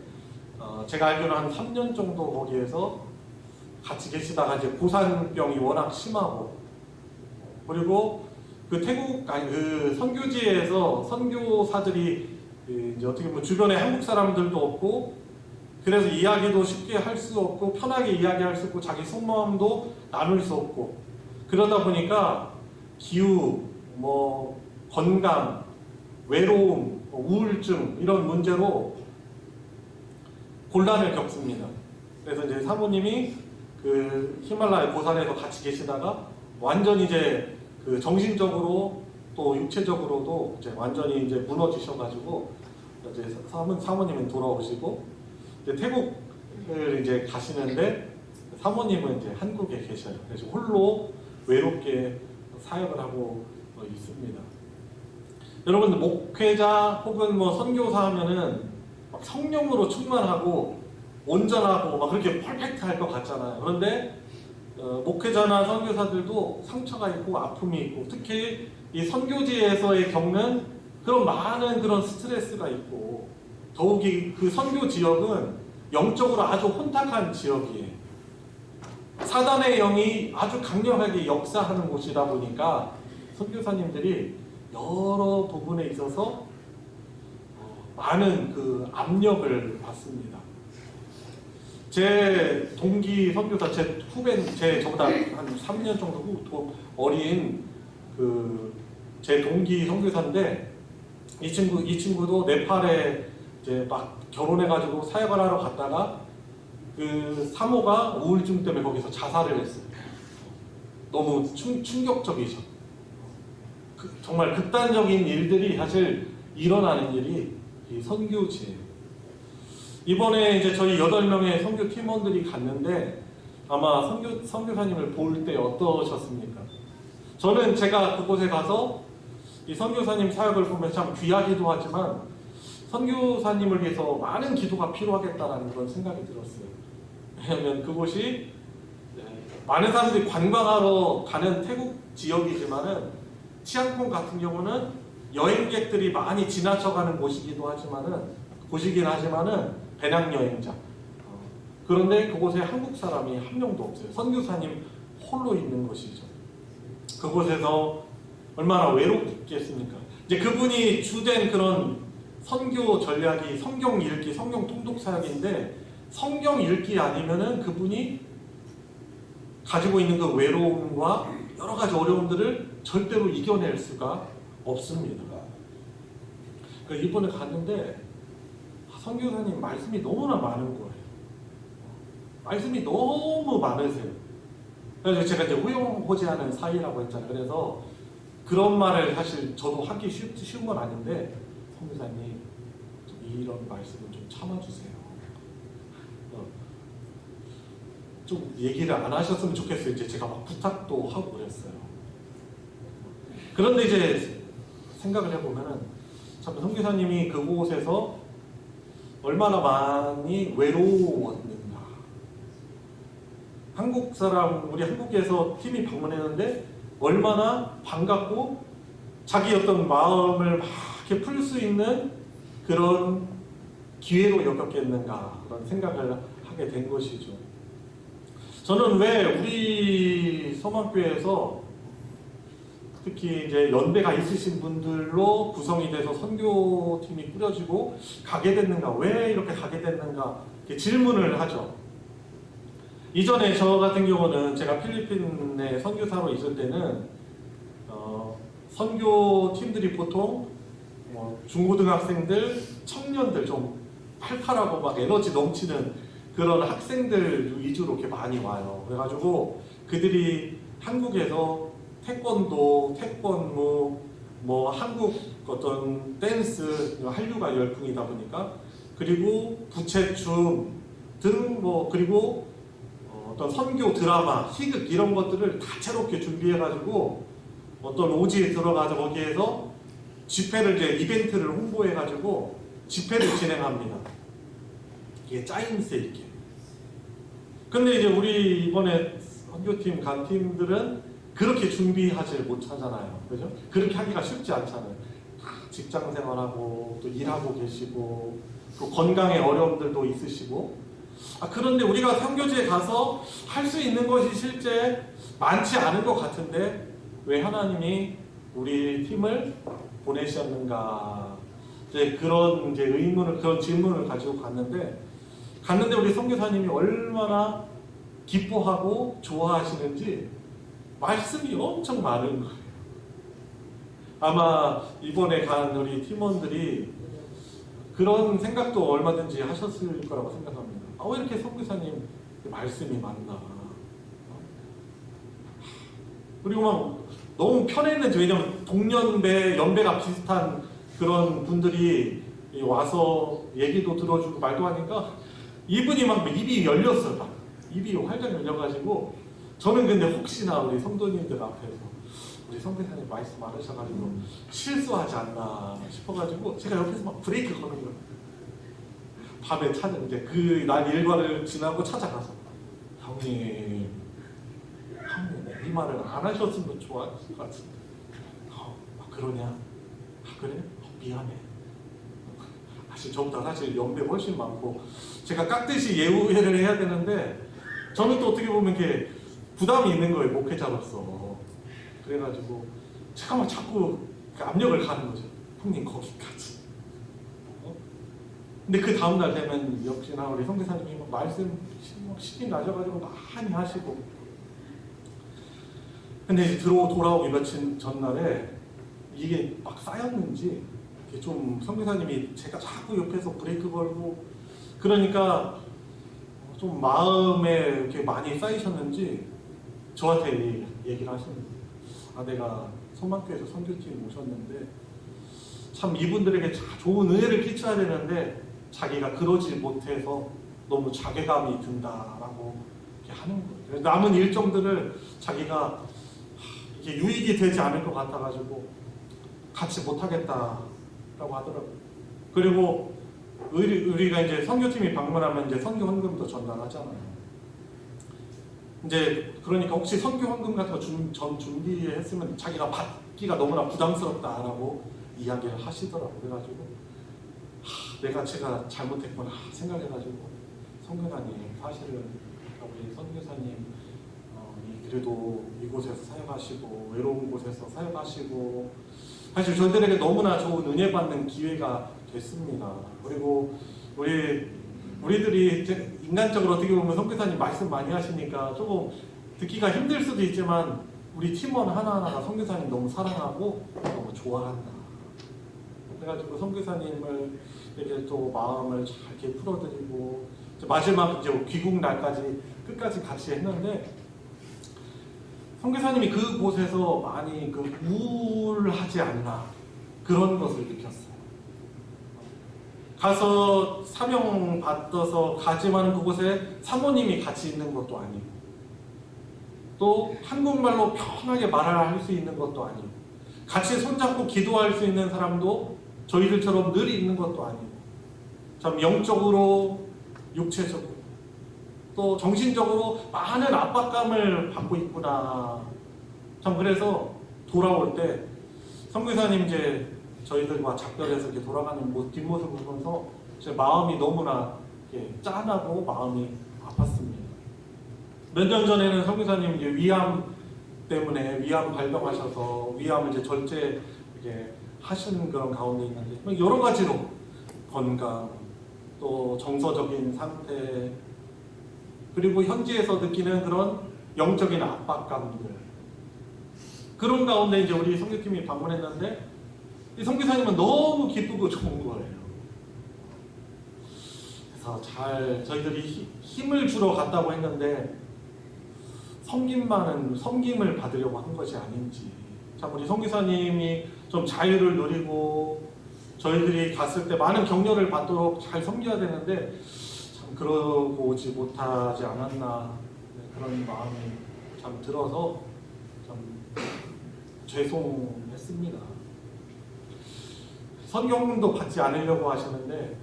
제가 알기로는 한 3년 정도 거기에서 같이 계시다가 이제 고산병이 워낙 심하고 그리고 그 태국 그 선교지에서 선교사들이 이제 어떻게 보면 주변에 한국 사람들도 없고 그래서 이야기도 쉽게 할 수 없고 편하게 이야기할 수 없고 자기 속마음도 나눌 수 없고 그러다 보니까 기후, 뭐 건강, 외로움, 우울증 이런 문제로 곤란을 겪습니다. 그래서 이제 사모님이 그 히말라야 고산에서 같이 계시다가 완전히 이제 그 정신적으로 또 육체적으로도 이제 완전히 이제 무너지셔가지고 이제 사모님은 돌아오시고 이제 태국을 이제 가시는데 사모님은 이제 한국에 계셔요. 그래서 홀로 외롭게 사역을 하고 있습니다. 여러분 목회자 혹은 뭐 선교사 하면은 막 성령으로 충만하고 온전하고 막 그렇게 퍼펙트할 것 같잖아요. 그런데 목회자나 선교사들도 상처가 있고 아픔이 있고 특히 이 선교지에서의 겪는 그런 많은 그런 스트레스가 있고 더욱이 그 선교 지역은 영적으로 아주 혼탁한 지역이에요. 사단의 영이 아주 강력하게 역사하는 곳이다 보니까 선교사님들이 여러 부분에 있어서 많은 그 압력을 받습니다. 제 동기 선교사, 제 후배, 저보다 한 3년 정도 더 어린 제 동기 선교사인데 이 친구도 네팔에 이제 막 결혼해가지고 사역을 하러 갔다가 그 사모가 우울증 때문에 거기서 자살을 했어요. 너무 충격적이죠. 정말 극단적인 일들이 사실 일어나는 일이 이 선교지예요. 이번에 이제 저희 8명의 선교 팀원들이 갔는데 아마 선교사님을 볼 때 어떠셨습니까? 저는 제가 그곳에 가서 이 선교사님 사역을 보면 참 귀하기도 하지만 선교사님을 위해서 많은 기도가 필요하겠다라는 그런 생각이 들었어요. 왜냐하면 그곳이 많은 사람들이 관광하러 가는 태국 지역이지만은 치앙콩 같은 경우는 여행객들이 많이 지나쳐가는 곳이긴 하지만은 배낭여행자. 그런데 그곳에 한국 사람이 한 명도 없어요. 선교사님 홀로 있는 것이죠. 그곳에서 얼마나 외롭겠습니까? 이제 그분이 주된 그런 선교 전략이 성경 읽기, 성경 통독 사역인데 성경 읽기 아니면은 그분이 가지고 있는 그 외로움과 여러 가지 어려움들을 절대로 이겨낼 수가 없습니다. 그러니까 이번에 갔는데 선교사님 말씀이 너무나 많은 거예요. 말씀이 너무 많으세요. 그래서 제가 이제 호용호재하는 사이라고 했잖아요. 그래서 그런 말을 사실 저도 하기 쉬운 건 아닌데 선교사님 이런 말씀을 좀 참아주세요. 좀 얘기를 안 하셨으면 좋겠어요. 이제 제가 막 부탁도 하고 그랬어요. 그런데 이제 생각을 해보면은 참 선교사님이 그곳에서 얼마나 많이 외로웠는가. 한국 사람, 우리 한국에서 팀이 방문했는데 얼마나 반갑고 자기 어떤 마음을 막 이렇게 풀 수 있는 그런 기회로 여겼겠는가 그런 생각을 하게 된 것이죠. 저는 왜 우리 서망교회에서 특히 이제 연배가 있으신 분들로 구성이 돼서 선교팀이 꾸려지고 가게 됐는가, 왜 이렇게 가게 됐는가 이렇게 질문을 하죠. 이전에 저 같은 경우는 제가 필리핀에 선교사로 있을 때는 선교팀들이 보통 중고등학생들, 청년들 좀 팔팔하고 막 에너지 넘치는 그런 학생들 위주로 이렇게 많이 와요. 그래가지고 그들이 한국에서 태권도, 태권무, 한국 어떤 댄스, 한류가 열풍이다 보니까 그리고 부채춤 등 그리고 어떤 선교 드라마, 희극 이런 것들을 다채롭게 준비해가지고 어떤 오지에 들어가서 거기에서 집회를 이제 이벤트를 홍보해가지고 집회를 진행합니다. 이게 짜임새 있게. 근데 이제 우리 이번에 선교팀 간 팀들은 그렇게 준비하지 못하잖아요. 그죠? 그렇게 하기가 쉽지 않잖아요. 직장 생활하고 또 일하고 계시고 또 건강에 어려움들도 있으시고 그런데 우리가 선교지에 가서 할 수 있는 것이 실제 많지 않은 것 같은데 왜 하나님이 우리 팀을 보내셨는가 이제 그런 이제 그런 질문을 가지고 갔는데 우리 선교사님이 얼마나 기뻐하고 좋아하시는지 말씀이 엄청 많은 거예요. 아마 이번에 간 우리 팀원들이 그런 생각도 얼마든지 하셨을 거라고 생각합니다. 왜 이렇게 선교사님 말씀이 많나. 그리고 막 너무 편했는지, 왜냐면 동년배, 연배가 비슷한 그런 분들이 와서 얘기도 들어주고 말도 하니까 이분이 막 입이 열렸어요. 막. 입이 활짝 열려가지고 저는 근데 혹시나 우리 성도님들 앞에서 우리 선교사님 말씀 많으셔가지고 실수하지 않나 싶어가지고 제가 옆에서 막 브레이크 거는 거예요. 밤에 찾는데 그 날 일과를 지나고 찾아가서 형님 이 말을 안 하셨으면 좋았을 것 같은데 그러냐? 그래? 미안해. 저보다 사실 연배 훨씬 많고 제가 깍듯이 예우회를 해야 되는데 저는 또 어떻게 보면 이렇게 부담이 있는 거예요, 목회자로서. 그래가지고 제가 막 자꾸 압력을 가는 거죠. 형님 거기까지. 근데 그 다음날 되면 역시나 우리 선교사님이 막 말씀 신이 나셔가지고 많이 하시고, 근데 이제 돌아오기 며칠 전날에 이게 막 쌓였는지 이게 좀 선교사님이 제가 자꾸 옆에서 브레이크 걸고 그러니까 좀 마음에 이렇게 많이 쌓이셨는지 저한테 얘기를 하십니다. 아, 내가 소망교회에서 선교팀 오셨는데 참 이분들에게 좋은 은혜를 끼쳐야 되는데 자기가 그러지 못해서 너무 자괴감이 든다라고 이렇게 하는 거예요. 남은 일정들을 자기가 이게 유익이 되지 않을 것 같아가지고 같이 못하겠다라고 하더라고요. 그리고 우리가 이제 선교팀이 방문하면 이제 선교 헌금도 전달하잖아요. 이제 그러니까 혹시 선교 헌금 같은 거 준비했으면 자기가 받기가 너무나 부담스럽다라고 이야기를 하시더라고요. 그래가지고 제가 잘못했구나 생각해가지고 선교사님 사실은 우리 선교사님 그래도 이곳에서 사역하시고 외로운 곳에서 사역하시고 사실 저희들에게 너무나 좋은 은혜 받는 기회가 됐습니다. 그리고 우리들이 인간적으로 어떻게 보면 선교사님 말씀 많이 하시니까 조금 듣기가 힘들 수도 있지만 우리 팀원 하나하나가 선교사님 너무 사랑하고 너무 좋아한다. 그래가지고 선교사님을 이렇게 또 마음을 잘 이렇게 풀어드리고 마지막 이제 귀국 날까지 끝까지 같이 했는데 선교사님이 그곳에서 많이 우울하지 않나 그런 것을 느꼈어요. 가서 사명 받아서 가지만 그곳에 사모님이 같이 있는 것도 아니고 또 한국말로 편하게 말을 할 수 있는 것도 아니고 같이 손잡고 기도할 수 있는 사람도 저희들처럼 늘 있는 것도 아니고 참 영적으로 육체적으로 또 정신적으로 많은 압박감을 받고 있구나. 참 그래서 돌아올 때 선교사님 이제 저희들과 작별해서 이렇게 돌아가는 뒷모습을 보면서 제 마음이 너무나 짠하고 마음이 아팠습니다. 몇 년 전에는 선교사님 이제 위암 때문에 위암 발병하셔서 위암을 이제 절제 이렇게 하시는 그런 가운데 있는데 여러 가지로 건강 또 정서적인 상태 그리고 현지에서 느끼는 그런 영적인 압박감들 그런 가운데 이제 우리 선교팀이 방문했는데 이 선교사님은 너무 기쁘고 좋은 거예요. 그래서 저희들이 힘을 주러 갔다고 했는데 섬김을 받으려고 한 것이 아닌지 참 우리 선교사님이 좀 자유를 누리고 저희들이 갔을 때 많은 격려를 받도록 잘 섬겨야 되는데 참 그러고 오지 못하지 않았나 그런 마음이 참 들어서 참 죄송했습니다. 선교훈금도 받지 않으려고 하시는데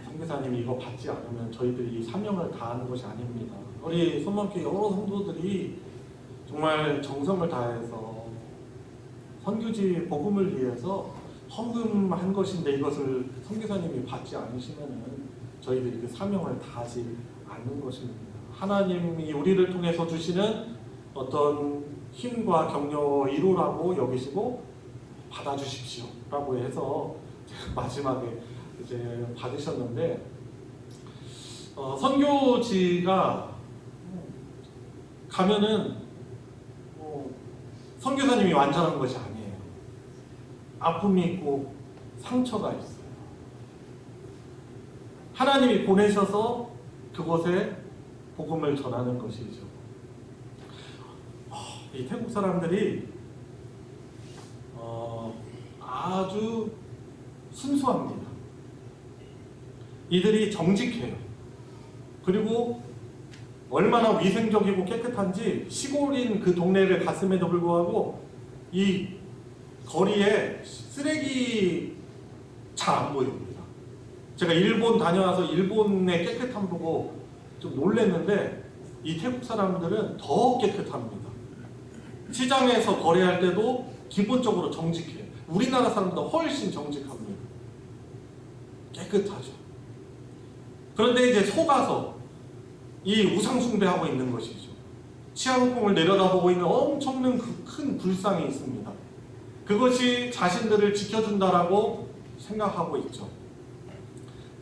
선교사님이 이거 받지 않으면 저희들이 이 사명을 다하는 것이 아닙니다. 우리 손만교회 여러 성도들이 정말 정성을 다해서 선교지 복음을 위해서 헌금한 것인데 이것을 선교사님이 받지 않으시면은 저희들이 그 사명을 다하지 않는 것입니다. 하나님이 우리를 통해서 주시는 어떤 힘과 격려 이루라고 여기시고 받아주십시오 라고 해서 마지막에 이제 받으셨는데 선교지가 가면은 선교사님이 완전한 것이 아니에요. 아픔이 있고 상처가 있어요. 하나님이 보내셔서 그곳에 복음을 전하는 것이죠. 이 태국 사람들이 아주 순수합니다. 이들이 정직해요. 그리고 얼마나 위생적이고 깨끗한지 시골인 그 동네를 갔음에도 불구하고 이 거리에 쓰레기 잘 안 보입니다. 제가 일본 다녀와서 일본의 깨끗함 보고 좀 놀랐는데 이 태국 사람들은 더 깨끗합니다. 시장에서 거래할 때도 기본적으로 정직해요. 우리나라 사람보다 훨씬 정직합니다. 깨끗하죠. 그런데 이제 속아서 이 우상숭배하고 있는 것이죠. 치앙콩을 내려다보고 있는 엄청난 큰 불상이 있습니다. 그것이 자신들을 지켜준다라고 생각하고 있죠.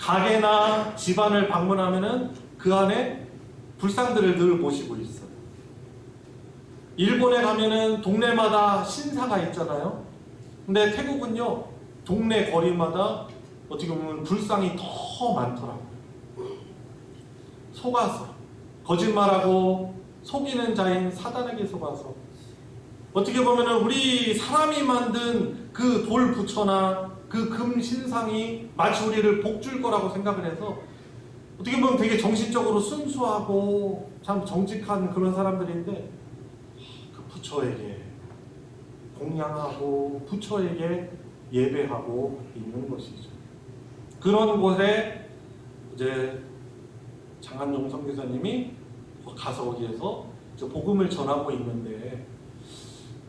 가게나 집안을 방문하면은 그 안에 불상들을 늘 모시고 있어요. 일본에 가면은 동네마다 신사가 있잖아요. 근데 태국은요, 동네 거리마다 어떻게 보면 불상이 더 많더라고요. 속아서, 거짓말하고 속이는 자인 사단에게 속아서, 어떻게 보면은 우리 사람이 만든 그 돌 부처나 그 금 신상이 마치 우리를 복줄 거라고 생각을 해서 어떻게 보면 되게 정신적으로 순수하고 참 정직한 그런 사람들인데, 그 부처에게 공양하고 부처에게 예배하고 있는 것이죠. 그런 곳에 이제 장한종 선교사님이 가서 거기에서 복음을 전하고 있는데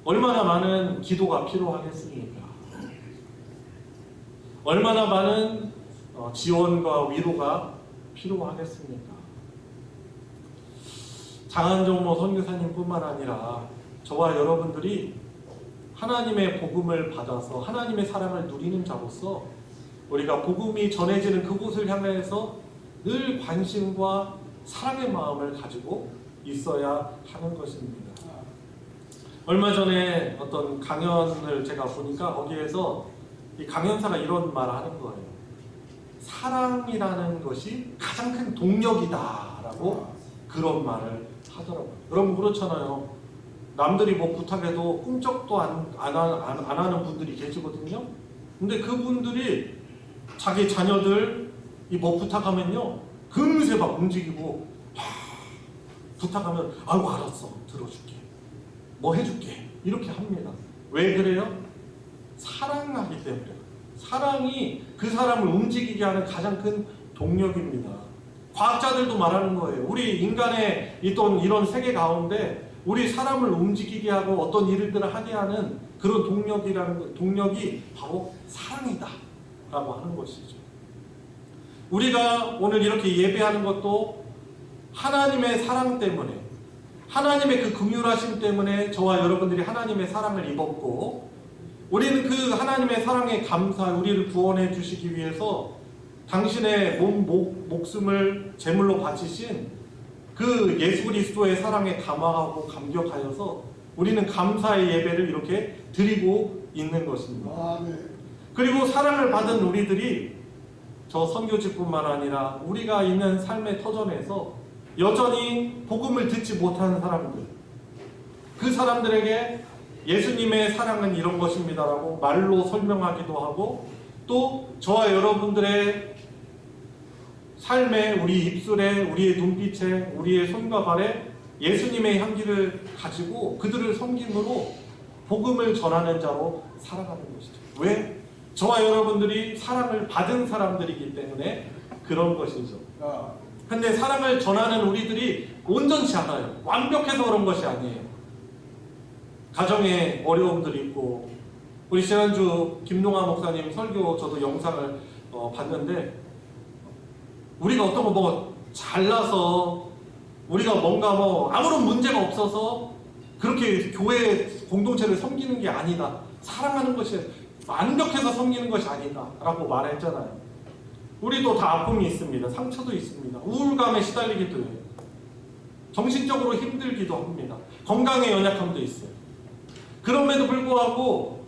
얼마나 많은 기도가 필요하겠습니까? 얼마나 많은 지원과 위로가 필요하겠습니까? 장한종모 선교사님뿐만 아니라 저와 여러분들이 하나님의 복음을 받아서 하나님의 사랑을 누리는 자로서 우리가 복음이 전해지는 그곳을 향해서 늘 관심과 사랑의 마음을 가지고 있어야 하는 것입니다. 얼마 전에 어떤 강연을 제가 보니까 거기에서 이 강연사가 이런 말을 하는 거예요. 사랑이라는 것이 가장 큰 동력이다라고 그런 말을 하더라고요. 여러분 그렇잖아요. 남들이 뭐 부탁해도 꿈쩍도 안 하는 분들이 계시거든요. 근데 그분들이 자기 자녀들 이 뭐 부탁하면요 금세 막 움직이고 부탁하면 아이고 알았어 들어줄게 뭐 해줄게 이렇게 합니다. 왜 그래요? 사랑하기 때문에. 사랑이 그 사람을 움직이게 하는 가장 큰 동력입니다. 과학자들도 말하는 거예요. 우리 인간의 있던 이런 세계 가운데 우리 사람을 움직이게 하고 어떤 일들을 하게 하는 그런 동력이 바로 사랑이다 라고 하는 것이죠. 우리가 오늘 이렇게 예배하는 것도 하나님의 사랑 때문에, 하나님의 그 긍휼하심 때문에 저와 여러분들이 하나님의 사랑을 입었고, 우리는 그 하나님의 사랑에 감사, 우리를 구원해 주시기 위해서 당신의 목숨을 제물로 바치신 그 예수 그리스도의 사랑에 감화하고 감격하여서 우리는 감사의 예배를 이렇게 드리고 있는 것입니다. 그리고 사랑을 받은 우리들이 저 선교지뿐만 아니라 우리가 있는 삶의 터전에서 여전히 복음을 듣지 못하는 사람들, 그 사람들에게 예수님의 사랑은 이런 것입니다라고 말로 설명하기도 하고, 또 저와 여러분들의 삶에, 우리 입술에, 우리의 눈빛에, 우리의 손과 발에 예수님의 향기를 가지고 그들을 섬김으로 복음을 전하는 자로 살아가는 것이죠. 왜? 저와 여러분들이 사랑을 받은 사람들이기 때문에 그런 것이죠. 근데 사랑을 전하는 우리들이 온전치 않아요. 완벽해서 그런 것이 아니에요. 가정에 어려움들이 있고, 우리 지난주 김동아 목사님 설교 저도 영상을 봤는데, 우리가 어떤 거 뭐 잘나서 우리가 뭔가 뭐 아무런 문제가 없어서 그렇게 교회 공동체를 섬기는 게 아니다. 사랑하는 것이 완벽해서 섬기는 것이 아니다 라고 말했잖아요. 우리도 다 아픔이 있습니다. 상처도 있습니다. 우울감에 시달리기도 해요. 정신적으로 힘들기도 합니다. 건강에 연약함도 있어요. 그럼에도 불구하고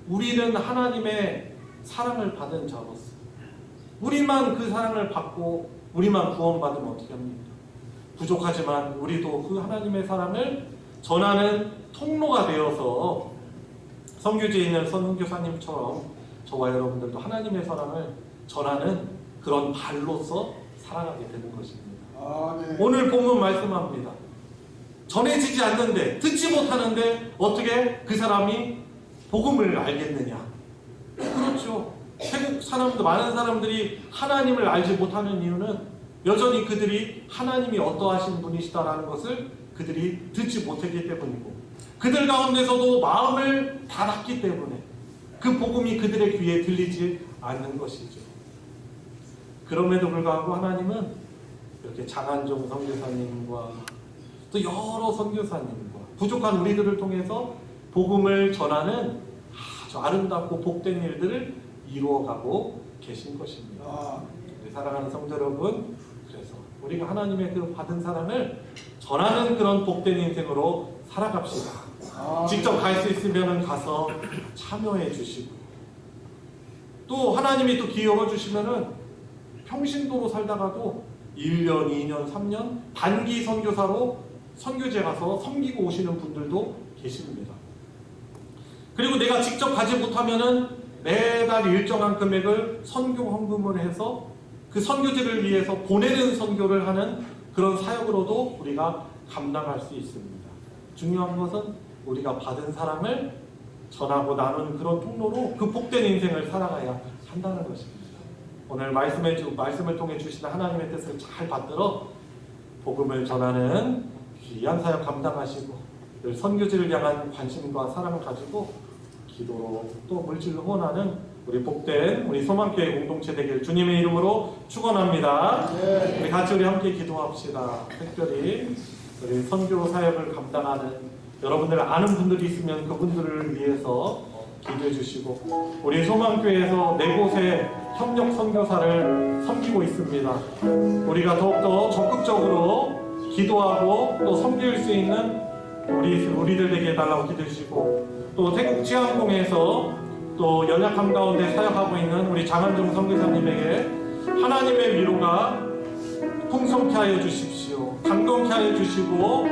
우리는 하나님의 사랑을 받은 자로서 우리만 그 사랑을 받고 우리만 구원받으면 어떻게 합니까? 부족하지만 우리도 그 하나님의 사랑을 전하는 통로가 되어서 선교지에 있는 선교사님처럼 저와 여러분들도 하나님의 사랑을 전하는 그런 발로서 살아가게 되는 것입니다. 오늘 본문 말씀합니다. 전해지지 않는데, 듣지 못하는데 어떻게 그 사람이 복음을 알겠느냐? 그렇죠. 태국 사람들, 많은 사람들이 하나님을 알지 못하는 이유는 여전히 그들이 하나님이 어떠하신 분이시다라는 것을 그들이 듣지 못했기 때문이고, 그들 가운데서도 마음을 닫았기 때문에 그 복음이 그들의 귀에 들리지 않는 것이죠. 그럼에도 불구하고 하나님은 이렇게 장한종 선교사님과 또 여러 선교사님과 부족한 우리들을 통해서 복음을 전하는 아주 아름답고 복된 일들을 이루어가고 계신 것입니다. 사랑하는 성도 여러분, 그래서 우리가 하나님의 그 받은 사랑을 전하는 그런 복된 인생으로 살아갑시다. 직접 갈 수 있으면 가서 참여해 주시고, 또 하나님이 또 기회 주시면은 평신도로 살다가도 1년, 2년, 3년 단기 선교사로 선교제 가서 섬기고 오시는 분들도 계십니다. 그리고 내가 직접 가지 못하면은 매달 일정한 금액을 선교 헌금을 해서 그 선교지를 위해서 보내는 선교를 하는 그런 사역으로도 우리가 감당할 수 있습니다. 중요한 것은 우리가 받은 사랑을 전하고 나누는 그런 통로로 그 복된 인생을 살아가야 한다는 것입니다. 오늘 말씀을 통해 주시는 하나님의 뜻을 잘 받들어 복음을 전하는 귀한 사역 감당하시고 늘 선교지를 향한 관심과 사랑을 가지고 기도로 또 물질로 후원하는 우리 복된 우리 소망교회 공동체 되길 주님의 이름으로 축원합니다. 우리 같이 함께 기도합시다. 특별히 우리 선교 사역을 감당하는 여러분들 아는 분들이 있으면 그분들을 위해서 기도해 주시고, 우리 소망교회에서 4곳의 협력 선교사를 섬기고 있습니다. 우리가 더욱더 적극적으로 기도하고 또 섬길 수 있는 우리들 되게 해달라고 기도해 주시고, 또 태국 치안공에서 또 연약함 가운데 사역하고 있는 우리 장한종 선교사님에게 하나님의 위로가 풍성케 하여 주십시오. 감동케 하여 주시고,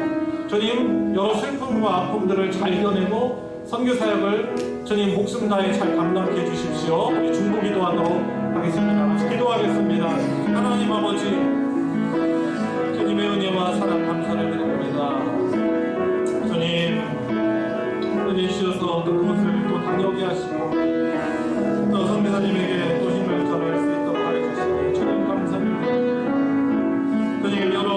주님 여러 슬픔과 아픔들을 잘 이겨내고 선교사역을 주님 목숨 다해 잘 감당케 해주십시오. 우리 중보 기도하도록 하겠습니다. 기도하겠습니다. 하나님 아버지, 주님의 은혜와 사랑 감사를 드립니다. 주님 은혜 주셔서 또 그것을 또 당연히 하시고 또 선교사님에게 또 힘을 전할 수 있도록 하여 주시니 주님 감사합니다. 주님 여러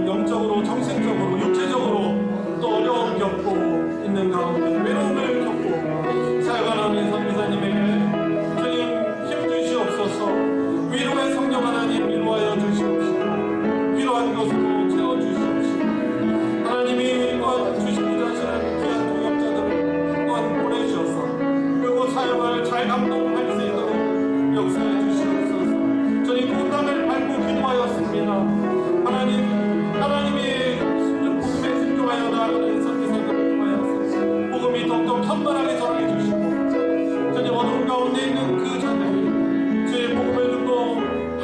영적으로 정신적으로 육체적으로 또 어려움 겪고 있는 가운데 외로움을 겪고 사역하는 선교사님에게 주님 힘 주시옵소서. 위로의 성령 하나님 위로하여 주시옵시고 필요한 것으로 채워주시옵시고 하나님이 또한 주시고자 하시는 귀한 동역자들을 또한 보내주셔서 그곳 사역을 잘 감당할 수 있도록 역사해 주시옵소서. 저희 꽃담을 밟고 기도하였습니다. 하나님이 복음에 순종하여 나아가는 선교사들을 통하여서 복음이 더욱더 편만하게 전해 주시고 주님 어두운 가운데 있는 그 자들이 주의 복음을 듣고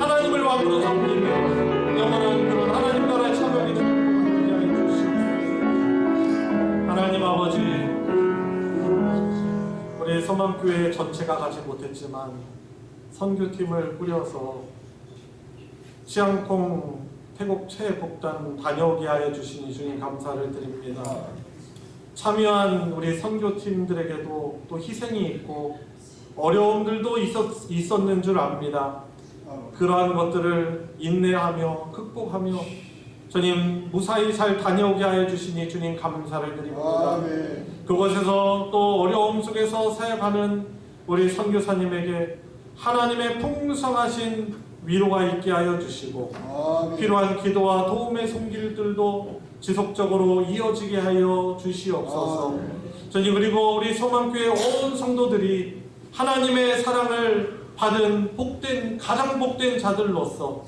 하나님을 왕으로 섬기며 영원한 그런 하나님 나라의 참여이 되는 복음을 위하여 주시옵소서. 하나님 아버지, 우리 소망교회 전체가 가지 못했지만 선교팀을 꾸려서 치앙콩 태국 최복단 다녀오게 하여 주시니 주님 감사를 드립니다. 참여한 우리 선교팀들에게도 또 희생이 있고 어려움들도 있었는 줄 압니다. 그러한 것들을 인내하며 극복하며 주님 무사히 잘 다녀오게 하여 주시니 주님 감사를 드립니다. 그곳에서 또 어려움 속에서 사역하는 우리 선교사님에게 하나님의 풍성하신 위로가 있게 하여 주시고 필요한 기도와 도움의 손길들도 지속적으로 이어지게 하여 주시옵소서. 주님 그리고 우리 소망교회 온 성도들이 하나님의 사랑을 받은 가장 복된 자들로서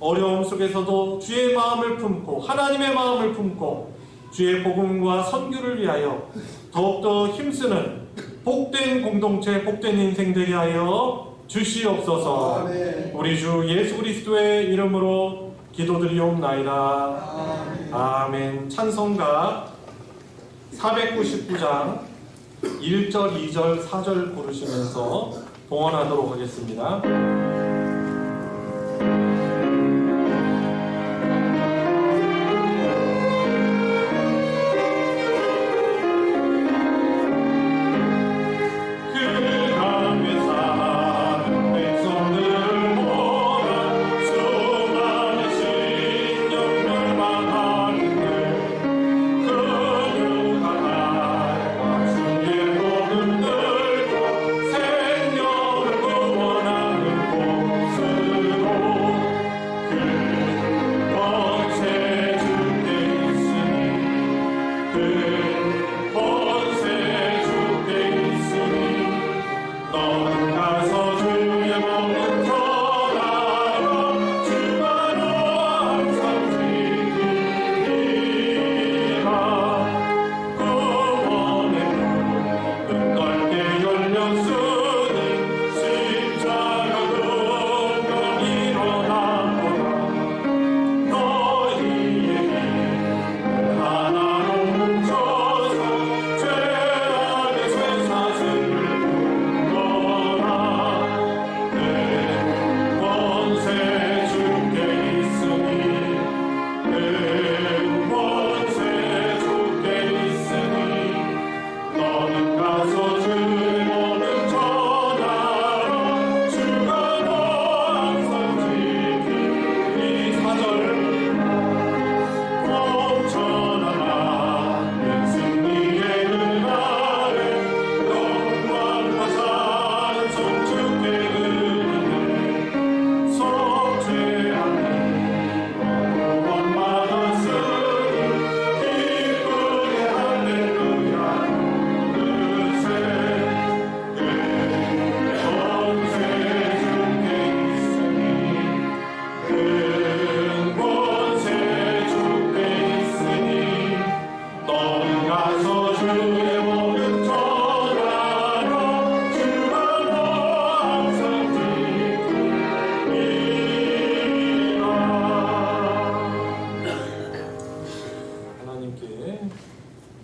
어려움 속에서도 주의 마음을 품고 하나님의 마음을 품고 주의 복음과 선교를 위하여 더욱더 힘쓰는 복된 공동체, 복된 인생 되게 하여 주시옵소서. 우리 주 예수 그리스도의 이름으로 기도드리옵나이다. 아멘. 찬송가 499장 1절, 2절, 4절 고르시면서 봉헌하도록 하겠습니다. 생명을 구원하는 곳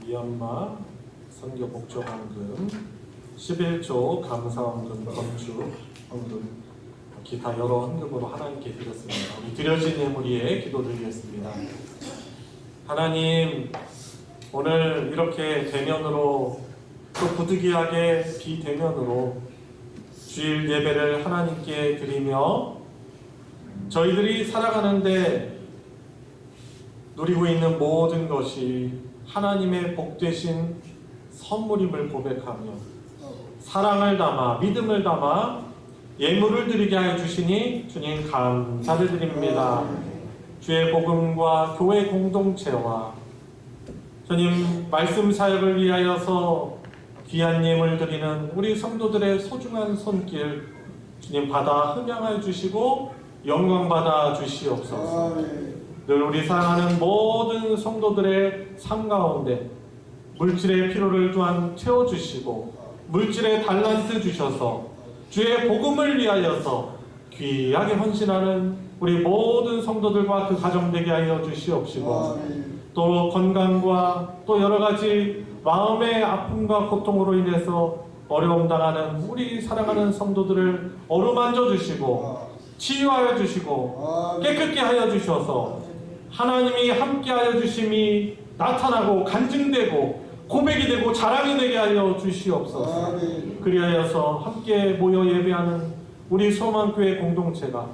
미얀마 선교 복조헌금, 11조 감사헌금, 건축헌금, 기타 여러 헌금으로 하나님께 드렸습니다. 우리 드려진 예물 위에 기도드리겠습니다. 하나님, 오늘 이렇게 대면으로 또 부득이하게 비대면으로 주일 예배를 하나님께 드리며 저희들이 살아가는데 누리고 있는 모든 것이 하나님의 복되신 선물임을 고백하며 사랑을 담아 믿음을 담아 예물을 드리게 하여 주시니 주님 감사를 드립니다. 주의 복음과 교회 공동체와 주님 말씀 사역을 위하여서 귀한 예물 드리는 우리 성도들의 소중한 손길 주님 받아 흠양하여 주시고 영광 받아 주시옵소서. 늘 우리 사랑하는 모든 성도들의 삶 가운데 물질의 필요를 또한 채워주시고 물질의 달란트 주셔서 주의 복음을 위하여서 귀하게 헌신하는 우리 모든 성도들과 그 가정 되게 하여 주시옵시고 또 건강과 또 여러 가지 마음의 아픔과 고통으로 인해서 어려움 당하는 우리 사랑하는 성도들을 어루만져 주시고 치유하여 주시고 깨끗게 하여 주셔서 하나님이 함께하여 주심이 나타나고 간증되고 고백이 되고 자랑이 되게 하여 주시옵소서. 그리하여서 함께 모여 예배하는 우리 소망교회 공동체가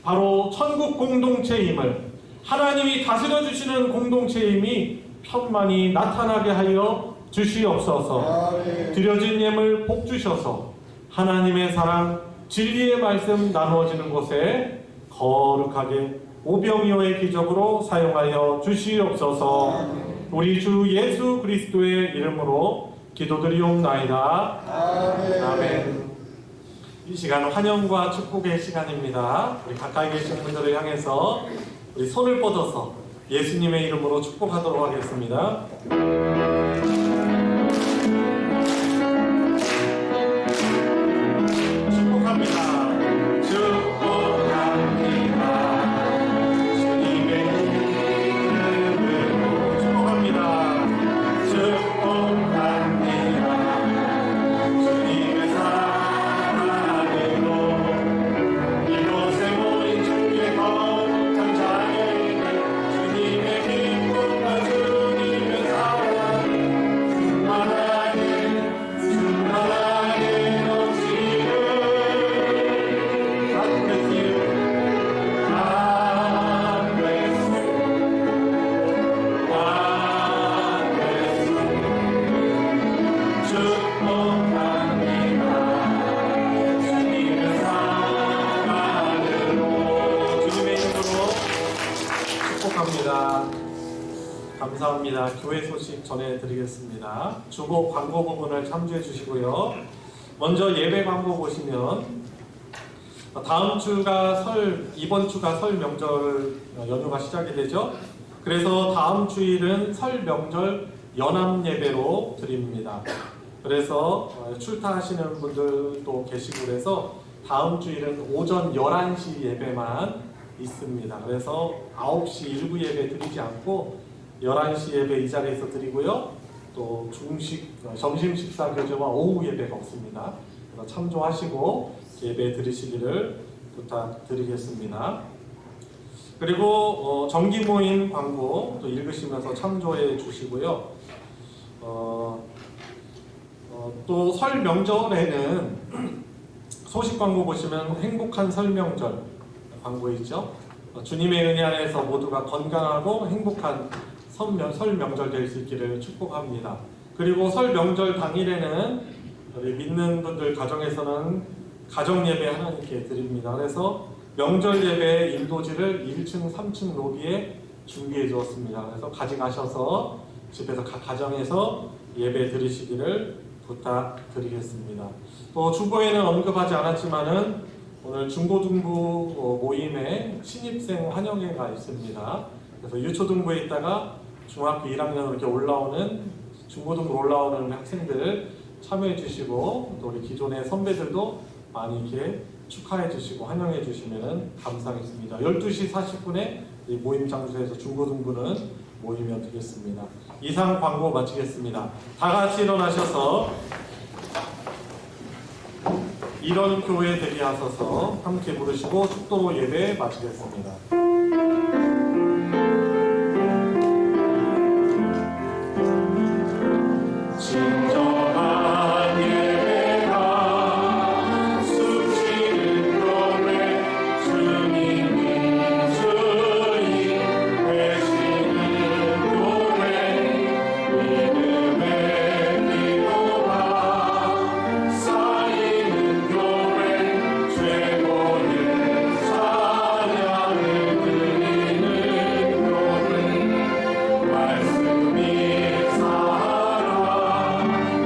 바로 천국 공동체임을 하나님이 다스려 주시는 공동체임이 편만히 나타나게 하여 주시옵소서. 드려진 예물 복 주셔서 하나님의 사랑 진리의 말씀 나누어지는 곳에 거룩하게 오병이어의 기적으로 사용하여 주시옵소서. 우리 주 예수 그리스도의 이름으로 기도드리옵나이다. 아멘. 이 시간은 환영과 축복의 시간입니다. 우리 가까이 계신 분들을 향해서 우리 손을 뻗어서 예수님의 이름으로 축복하도록 하겠습니다. 축복합니다. 감사합니다. 교회 소식 전해드리겠습니다. 주보 광고 부분을 참조해 주시고요. 먼저 예배 광고 보시면 다음 주가 이번 주가 설 명절 연휴가 시작이 되죠. 그래서 다음 주일은 설 명절 연합 예배로 드립니다. 그래서 출타하시는 분들도 계시고 그래서 다음 주일은 오전 11시 예배만 있습니다. 그래서 9시 일부 예배 드리지 않고 11시 예배 이 자리에서 드리고요. 또 점심 식사 교제와 오후 예배가 없습니다. 그래서 참조하시고 예배 드리시기를 부탁드리겠습니다. 그리고 정기 모임 광고 또 읽으시면서 참조해 주시고요. 또 설 명절에는 소식 광고 보시면 행복한 설 명절 광고 있죠. 주님의 은혜 안에서 모두가 건강하고 행복한 설 명절 될 수 있기를 축복합니다. 그리고 설 명절 당일에는 우리 믿는 분들 가정에서는 가정 예배 하나님께 드립니다. 그래서 명절 예배 인도지를 1층, 3층 로비에 준비해 주었습니다. 그래서 가져가셔서 집에서 각 가정에서 예배 드리시기를 부탁드리겠습니다. 또 주보에는 언급하지 않았지만은 오늘 중고등부 모임에 신입생 환영회가 있습니다. 그래서 유초등부에 있다가 중학교 1학년으로 이렇게 올라오는 중고등부 올라오는 학생들 참여해 주시고 또 우리 기존의 선배들도 많이 이렇게 축하해 주시고 환영해 주시면 감사하겠습니다. 12시 40분에 이 모임 장소에서 중고등부는 모이면 되겠습니다. 이상 광고 마치겠습니다. 다 같이 일어나셔서 이런 교회 대비하소서 함께 부르시고 축도 예배 마치겠습니다. 진정한 예배가 숨쉬는 교회 주님이 주인 되시는 교회 믿음의 기도가 쌓이는 교회 최고의 찬양을 드리는 교회 말씀이 살아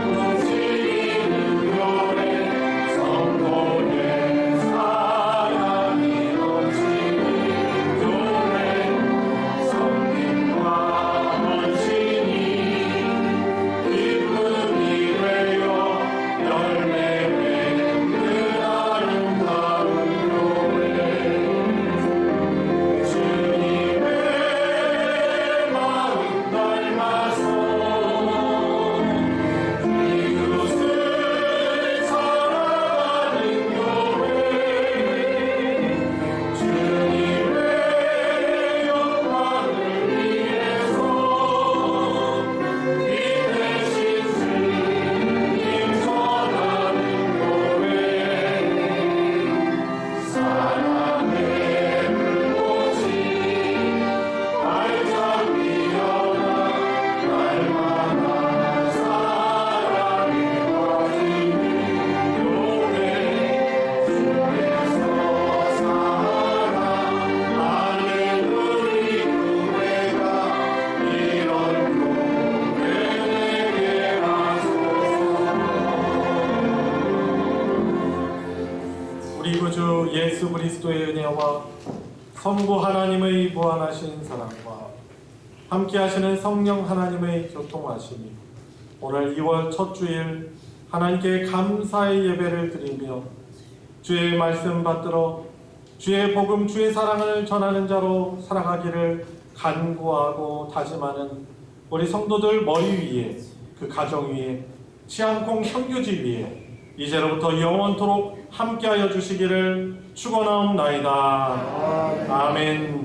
움직이는 교회 성도의 사랑이 넘치는 교회 성김과 헌신이 기쁨이 되어 열매 맺는 아름다운 교회 주님의 마음 닮아서 이웃을 사랑하는 교회 주님의 영광을 위해서 이 대신 주님 전하는 교회 사랑의 불꽃이 활짝 피어나 날마다 사랑이 퍼지는 교회 주에서 살아 할렐루야 교회가 이런 교회 되게 하소서. 우리 구주 예수 그리스도의 은혜와 성부 하나님의 무한하신 사랑과 함께하시는 성령 하나님의 교통하심이 오늘 2월 첫 주일 하나님께 감사의 예배를 드리며 주의 말씀 받들어 주의 복음 주의 사랑을 전하는 자로 살아가기를 간구하고 다짐하는 우리 성도들 머리 위에 그 가정 위에 치안콩 선교지 위에 이제로부터 영원토록 함께하여 주시기를 축원하옵나이다. 아멘.